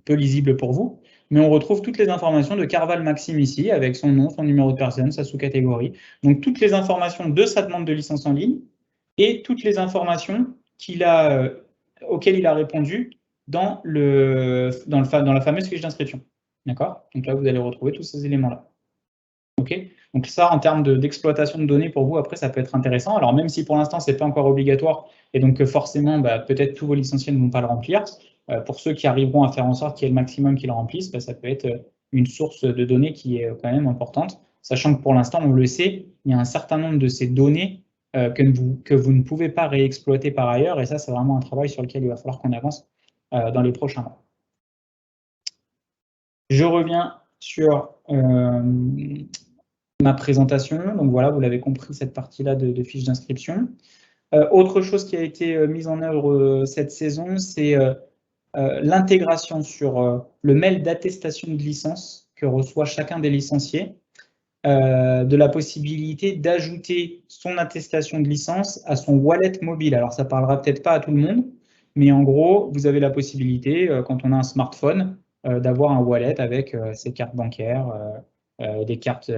peu lisible pour vous, mais on retrouve toutes les informations de Carval Maxime ici, avec son nom, son numéro de personne, sa sous-catégorie. Donc, toutes les informations de sa demande de licence en ligne et toutes les informations auxquelles il a répondu dans la fameuse fiche d'inscription. D'accord? Donc là, vous allez retrouver tous ces éléments-là. Okay, donc ça, en termes d'exploitation de données, pour vous, après, ça peut être intéressant. Alors, même si pour l'instant, ce n'est pas encore obligatoire, et donc forcément, peut-être tous vos licenciés ne vont pas le remplir, pour ceux qui arriveront à faire en sorte qu'il y ait le maximum qui le remplissent, ça peut être une source de données qui est quand même importante, sachant que pour l'instant, on le sait, il y a un certain nombre de ces données que vous ne pouvez pas réexploiter par ailleurs, et ça, c'est vraiment un travail sur lequel il va falloir qu'on avance dans les prochains mois. Je reviens sur ma présentation. Donc voilà, vous l'avez compris, cette partie-là de fiche d'inscription. Autre chose qui a été mise en œuvre cette saison, c'est l'intégration sur le mail d'attestation de licence que reçoit chacun des licenciés, de la possibilité d'ajouter son attestation de licence à son wallet mobile. Alors, ça ne parlera peut-être pas à tout le monde, mais en gros, vous avez la possibilité, quand on a un smartphone, d'avoir un wallet avec ses cartes bancaires, des cartes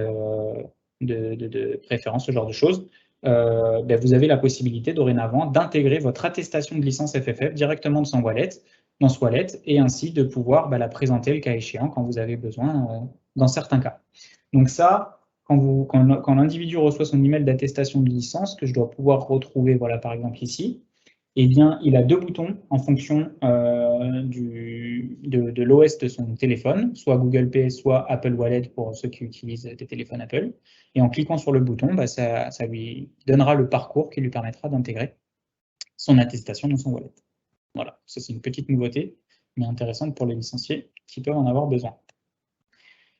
de préférence, ce genre de choses. vous avez la possibilité dorénavant d'intégrer votre attestation de licence FFF directement dans ce wallet, et ainsi de pouvoir la présenter le cas échéant quand vous avez besoin dans certains cas. Donc ça, quand l'individu reçoit son email d'attestation de licence, que je dois pouvoir retrouver, voilà, par exemple ici, eh bien, il a deux boutons en fonction de l'OS de son téléphone, soit Google Pay, soit Apple Wallet pour ceux qui utilisent des téléphones Apple. Et en cliquant sur le bouton, ça lui donnera le parcours qui lui permettra d'intégrer son attestation dans son wallet. Voilà, ça c'est une petite nouveauté, mais intéressante pour les licenciés qui peuvent en avoir besoin.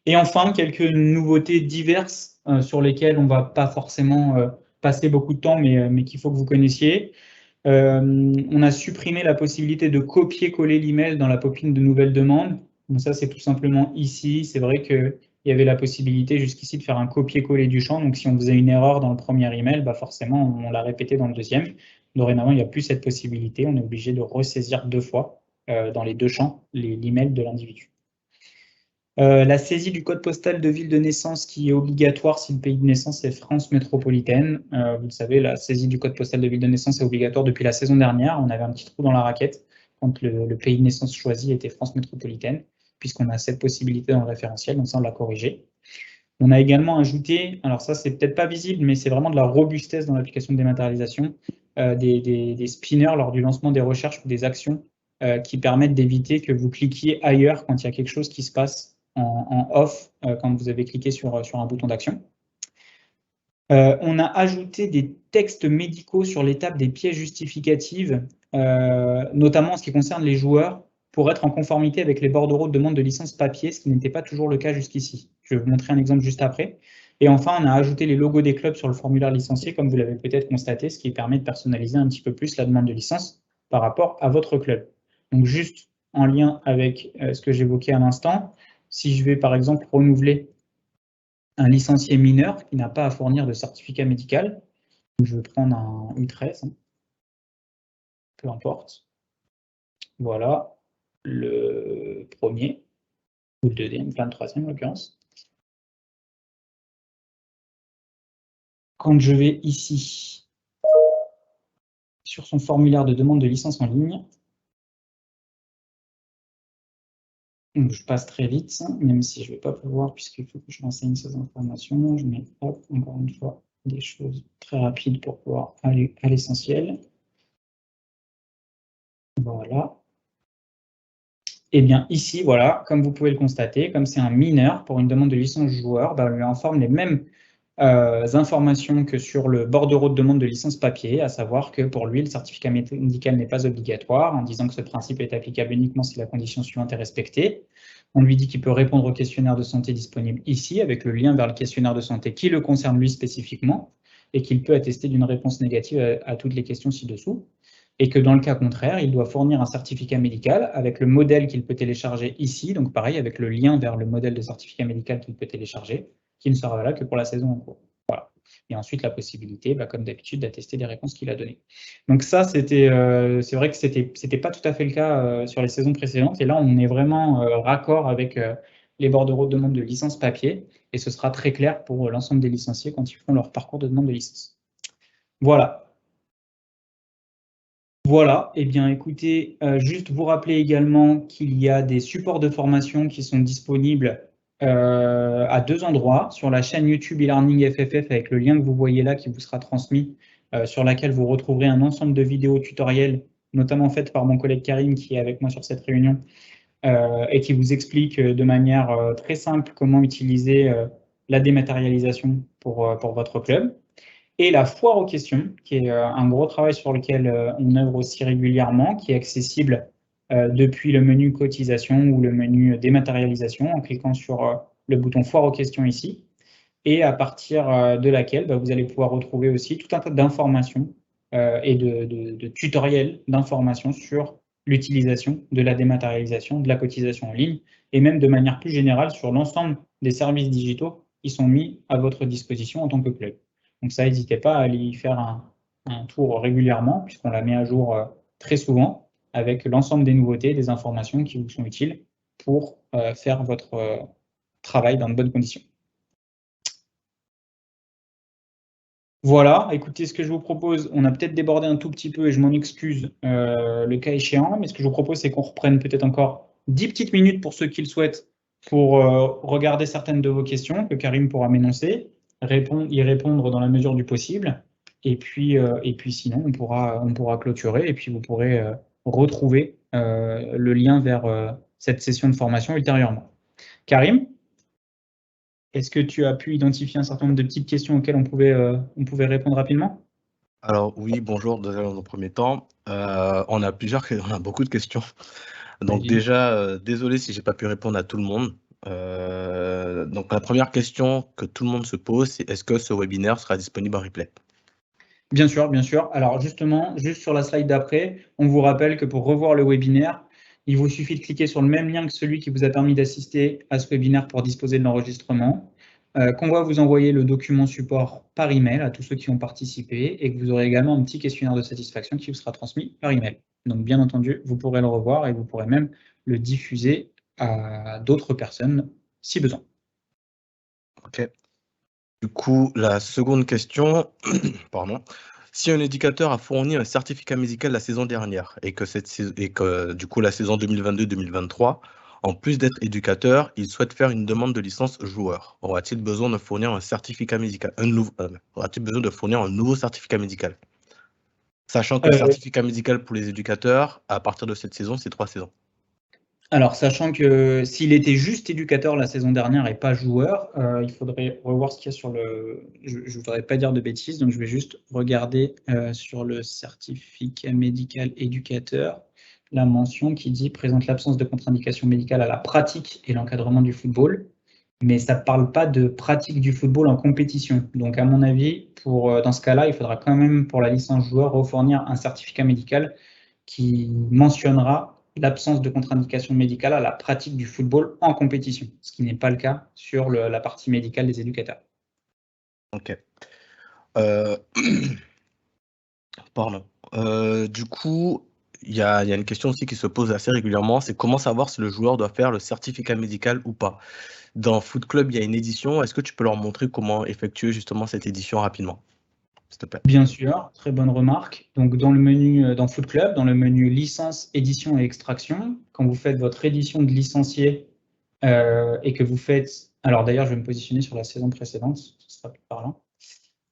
Et enfin, quelques nouveautés diverses sur lesquelles on ne va pas forcément passer beaucoup de temps, mais qu'il faut que vous connaissiez. On a supprimé la possibilité de copier-coller l'email dans la pop-in de nouvelles demandes. Donc ça, c'est tout simplement ici. C'est vrai qu'il y avait la possibilité jusqu'ici de faire un copier-coller du champ. Donc si on faisait une erreur dans le premier email, forcément, on l'a répété dans le deuxième. Dorénavant, il n'y a plus cette possibilité. On est obligé de ressaisir deux fois dans les deux champs l'email de l'individu. La saisie du code postal de ville de naissance qui est obligatoire si le pays de naissance est France métropolitaine. Vous le savez, la saisie du code postal de ville de naissance est obligatoire depuis la saison dernière. On avait un petit trou dans la raquette quand le pays de naissance choisi était France métropolitaine, puisqu'on a cette possibilité dans le référentiel, donc ça on l'a corrigé. On a également ajouté, alors ça c'est peut-être pas visible, mais c'est vraiment de la robustesse dans l'application de dématérialisation, des spinners lors du lancement des recherches ou des actions qui permettent d'éviter que vous cliquiez ailleurs quand il y a quelque chose qui se passe en off quand vous avez cliqué sur un bouton d'action. On a ajouté des textes médicaux sur l'étape des pièces justificatives, notamment en ce qui concerne les joueurs, pour être en conformité avec les bordereaux de demande de licence papier, ce qui n'était pas toujours le cas jusqu'ici. Je vais vous montrer un exemple juste après. Et enfin, on a ajouté les logos des clubs sur le formulaire licencié, comme vous l'avez peut-être constaté, ce qui permet de personnaliser un petit peu plus la demande de licence par rapport à votre club. Donc juste en lien avec ce que j'évoquais à l'instant, si je vais par exemple renouveler un licencié mineur qui n'a pas à fournir de certificat médical, je vais prendre un U13, peu importe. Voilà le premier, ou le deuxième, enfin le troisième en l'occurrence. Quand je vais ici sur son formulaire de demande de licence en ligne, donc je passe très vite, même si je ne vais pas pouvoir, puisqu'il faut que je renseigne ces informations. Je mets encore une fois des choses très rapides pour pouvoir aller à l'essentiel. Voilà. Et bien ici, voilà, comme vous pouvez le constater, comme c'est un mineur pour une demande de licence joueur, on lui informe les mêmes informations que sur le bordereau de demande de licence papier, à savoir que pour lui, le certificat médical n'est pas obligatoire, en disant que ce principe est applicable uniquement si la condition suivante est respectée. On lui dit qu'il peut répondre au questionnaire de santé disponible ici, avec le lien vers le questionnaire de santé qui le concerne lui spécifiquement, et qu'il peut attester d'une réponse négative à toutes les questions ci-dessous. Et que dans le cas contraire, il doit fournir un certificat médical avec le modèle qu'il peut télécharger ici, donc pareil, avec le lien vers le modèle de certificat médical qu'il peut télécharger, qui ne sera valable que pour la saison en cours. Voilà. Et ensuite, la possibilité, comme d'habitude, d'attester des réponses qu'il a données. Donc ça, c'est vrai que c'était pas tout à fait le cas sur les saisons précédentes, et là, on est vraiment raccord avec les bordereaux de demande de licence papier, et ce sera très clair pour l'ensemble des licenciés quand ils feront leur parcours de demande de licence. Voilà. Voilà, et bien écoutez, juste vous rappeler également qu'il y a des supports de formation qui sont disponibles à deux endroits, sur la chaîne YouTube e-learning FFF avec le lien que vous voyez là qui vous sera transmis, sur laquelle vous retrouverez un ensemble de vidéos tutoriels, notamment faites par mon collègue Karim qui est avec moi sur cette réunion, et qui vous explique de manière très simple comment utiliser la dématérialisation pour votre club. Et la foire aux questions, qui est un gros travail sur lequel on œuvre aussi régulièrement, qui est accessible depuis le menu cotisation ou le menu dématérialisation en cliquant sur le bouton foire aux questions ici, et à partir de laquelle vous allez pouvoir retrouver aussi tout un tas d'informations et de tutoriels d'informations sur l'utilisation de la dématérialisation, de la cotisation en ligne, et même de manière plus générale sur l'ensemble des services digitaux qui sont mis à votre disposition en tant que club. Donc ça, n'hésitez pas à aller y faire un tour régulièrement, puisqu'on la met à jour très souvent, avec l'ensemble des nouveautés, des informations qui vous sont utiles pour faire votre travail dans de bonnes conditions. Voilà, écoutez, ce que je vous propose, on a peut-être débordé un tout petit peu et je m'en excuse le cas échéant, mais ce que je vous propose, c'est qu'on reprenne peut-être encore 10 petites minutes pour ceux qui le souhaitent pour regarder certaines de vos questions que Karim pourra m'énoncer, y répondre dans la mesure du possible, et puis sinon, on pourra clôturer et puis vous pourrez retrouver le lien vers cette session de formation ultérieurement. Karim, est-ce que tu as pu identifier un certain nombre de petites questions auxquelles on pouvait répondre rapidement? Alors oui, bonjour, dans un premier temps. On a beaucoup de questions. Donc déjà, désolé si j'ai pas pu répondre à tout le monde. Donc la première question que tout le monde se pose, c'est est-ce que ce webinaire sera disponible en replay? Bien sûr, bien sûr. Alors justement, juste sur la slide d'après, on vous rappelle que pour revoir le webinaire, il vous suffit de cliquer sur le même lien que celui qui vous a permis d'assister à ce webinaire pour disposer de l'enregistrement, qu'on va vous envoyer le document support par email à tous ceux qui ont participé et que vous aurez également un petit questionnaire de satisfaction qui vous sera transmis par email. Donc bien entendu, vous pourrez le revoir et vous pourrez même le diffuser à d'autres personnes si besoin. Ok. Du coup, la seconde question, pardon. Si un éducateur a fourni un certificat médical la saison dernière et que du coup la saison 2022-2023, en plus d'être éducateur, il souhaite faire une demande de licence joueur, aura-t-il besoin de fournir un certificat médical, aura-t-il besoin de fournir un nouveau certificat médical? Sachant que le certificat médical pour les éducateurs, à partir de cette saison, c'est 3 saisons. Alors, sachant que s'il était juste éducateur la saison dernière et pas joueur, il faudrait revoir ce qu'il y a sur le... Je ne voudrais pas dire de bêtises, donc je vais juste regarder sur le certificat médical éducateur la mention qui dit « présente l'absence de contre-indication médicale à la pratique et l'encadrement du football ». Mais ça ne parle pas de pratique du football en compétition. Donc, à mon avis, dans ce cas-là, il faudra quand même, pour la licence joueur, refournir un certificat médical qui mentionnera l'absence de contre-indication médicale à la pratique du football en compétition, ce qui n'est pas le cas sur la partie médicale des éducateurs. Ok. Pardon. Du coup, il y a une question aussi qui se pose assez régulièrement, c'est comment savoir si le joueur doit faire le certificat médical ou pas? Dans Foot Club, il y a une édition. Est-ce que tu peux leur montrer comment effectuer justement cette édition rapidement, s'il te plaît? Bien sûr, très bonne remarque. Donc dans le menu, dans Foot Club, dans le menu licence, édition et extraction, quand vous faites votre édition de licencié et que vous faites, alors d'ailleurs je vais me positionner sur la saison précédente, ce sera plus parlant.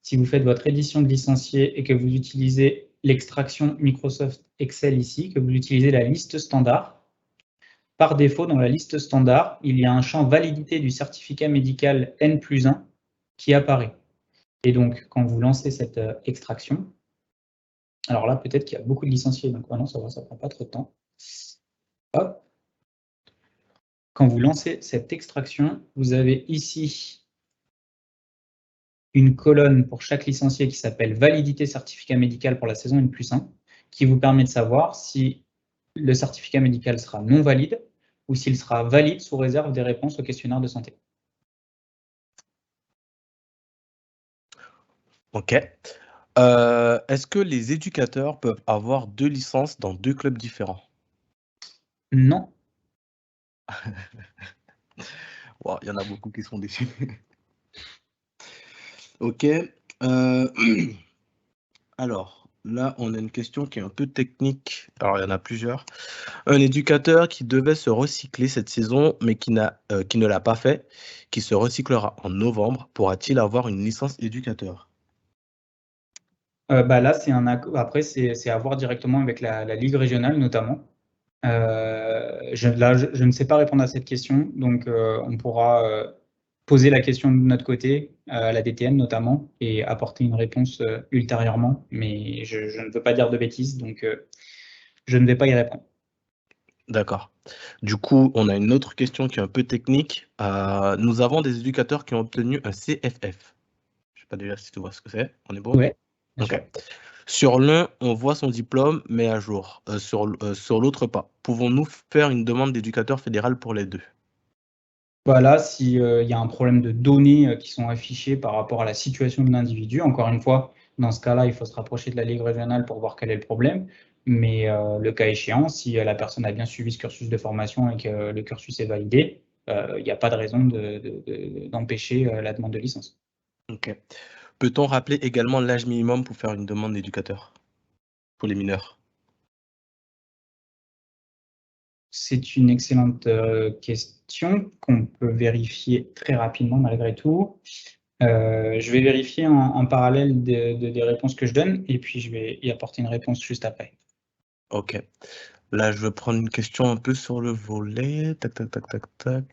Si vous faites votre édition de licencié et que vous utilisez l'extraction Microsoft Excel ici, que vous utilisez la liste standard, par défaut, dans la liste standard, il y a un champ validité du certificat médical N+1 qui apparaît. Et donc, quand vous lancez cette extraction, alors là, peut-être qu'il y a beaucoup de licenciés, donc non, ça va, ça ne prend pas trop de temps. Hop. Quand vous lancez cette extraction, vous avez ici une colonne pour chaque licencié qui s'appelle validité certificat médical pour la saison N+1, qui vous permet de savoir si le certificat médical sera non valide ou s'il sera valide sous réserve des réponses au questionnaire de santé. Ok. Est-ce que les éducateurs peuvent avoir 2 licences dans 2 clubs différents? Non. Wow, il y en a beaucoup qui sont déçus. Ok. Alors, là, on a une question qui est un peu technique. Alors, il y en a plusieurs. Un éducateur qui devait se recycler cette saison, mais qui ne l'a pas fait, qui se recyclera en novembre, pourra-t-il avoir une licence éducateur? Là, après, c'est à voir directement avec la Ligue régionale, notamment. Je ne sais pas répondre à cette question, donc on pourra poser la question de notre côté, à la DTN notamment, et apporter une réponse ultérieurement, mais je ne veux pas dire de bêtises, donc je ne vais pas y répondre. D'accord. Du coup, on a une autre question qui est un peu technique. Nous avons des éducateurs qui ont obtenu un CFF. Je ne sais pas déjà si tu vois ce que c'est. On est bon? Ouais, bien Ok. sûr. Sur l'un, on voit son diplôme, mais à jour. Sur l'autre, pas. Pouvons-nous faire une demande d'éducateur fédéral pour les deux? Voilà, s'il y a un problème de données qui sont affichées par rapport à la situation de l'individu, encore une fois, dans ce cas-là, il faut se rapprocher de la Ligue régionale pour voir quel est le problème. Mais le cas échéant, si la personne a bien suivi ce cursus de formation et que le cursus est validé, il n'y a pas de raison d'empêcher la demande de licence. Ok. Peut-on rappeler également l'âge minimum pour faire une demande d'éducateur pour les mineurs? C'est une excellente question qu'on peut vérifier très rapidement malgré tout. Je vais vérifier en parallèle des réponses que je donne et puis je vais y apporter une réponse juste après. Ok. Là, je vais prendre une question un peu sur le volet. Tac, tac, tac, tac, tac.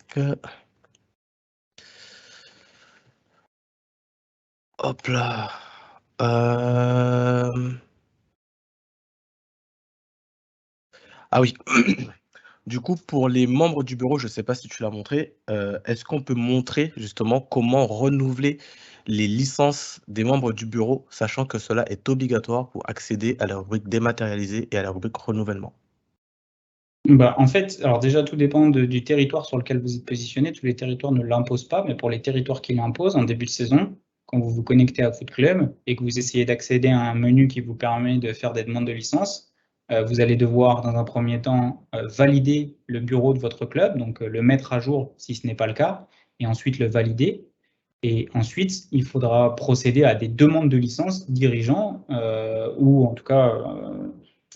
Hop là. Ah oui. Du coup, pour les membres du bureau, je ne sais pas si tu l'as montré, est-ce qu'on peut montrer justement comment renouveler les licences des membres du bureau, sachant que cela est obligatoire pour accéder à la rubrique dématérialisée et à la rubrique renouvellement? Bah, en fait, alors déjà, tout dépend du territoire sur lequel vous êtes positionné. Tous les territoires ne l'imposent pas, mais pour les territoires qui l'imposent, en début de saison, quand vous vous connectez à Foot Club et que vous essayez d'accéder à un menu qui vous permet de faire des demandes de licence, vous allez devoir, dans un premier temps, valider le bureau de votre club, donc le mettre à jour si ce n'est pas le cas, et ensuite le valider. Et ensuite, il faudra procéder à des demandes de licence dirigeants, ou en tout cas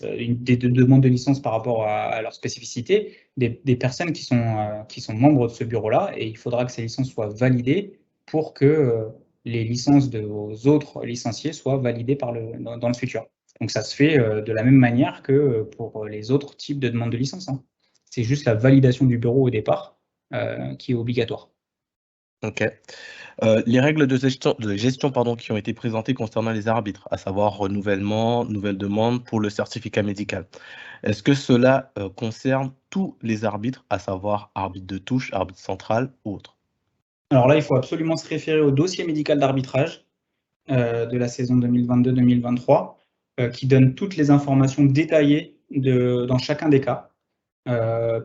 des demandes de licence par rapport à leurs spécificités, des personnes qui sont membres de ce bureau-là, et il faudra que ces licences soient validées pour que les licences de vos autres licenciés soient validées dans le futur. Donc ça se fait de la même manière que pour les autres types de demandes de licence, hein. C'est juste la validation du bureau au départ qui est obligatoire. Ok. Les règles de gestion pardon, qui ont été présentées concernant les arbitres, à savoir renouvellement, nouvelle demande pour le certificat médical. Est-ce que cela concerne tous les arbitres, à savoir arbitre de touche, arbitre central ou autre? Alors là, il faut absolument se référer au dossier médical d'arbitrage de la saison 2022-2023, qui donne toutes les informations détaillées dans chacun des cas,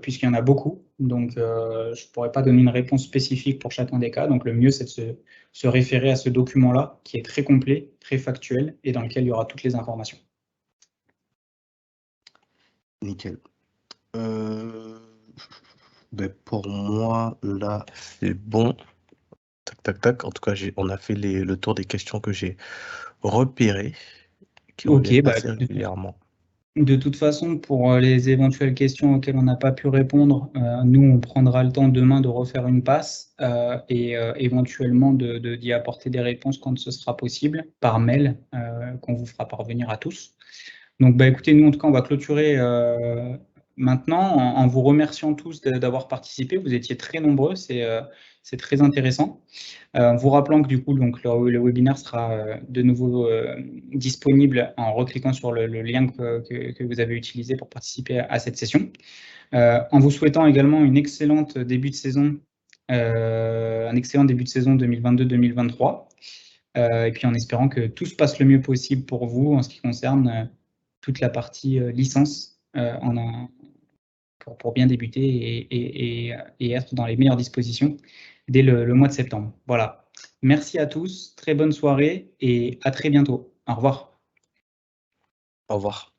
puisqu'il y en a beaucoup. Donc, je ne pourrais pas donner une réponse spécifique pour chacun des cas. Donc, le mieux, c'est de se référer à ce document-là, qui est très complet, très factuel, et dans lequel il y aura toutes les informations. Nickel. Ben pour moi, là, c'est bon. Tac, tac, tac. En tout cas, on a fait le tour des questions que j'ai repérées, qui reviennent Ok, bah, assez régulièrement. de toute façon, pour les éventuelles questions auxquelles on n'a pas pu répondre, nous, on prendra le temps demain de refaire une passe et éventuellement d'y apporter des réponses quand ce sera possible, par mail, qu'on vous fera parvenir à tous. Donc, bah, écoutez, nous, en tout cas, on va clôturer maintenant en vous remerciant tous d'avoir participé. Vous étiez très nombreux, c'est très intéressant. En vous rappelant que du coup, donc, le webinaire sera de nouveau disponible en recliquant sur le lien que vous avez utilisé pour participer à cette session. En vous souhaitant également un excellent début de saison 2022-2023. Et puis en espérant que tout se passe le mieux possible pour vous en ce qui concerne toute la partie licence pour bien débuter et être dans les meilleures dispositions dès le mois de septembre. Voilà. Merci à tous, très bonne soirée et à très bientôt. Au revoir. Au revoir.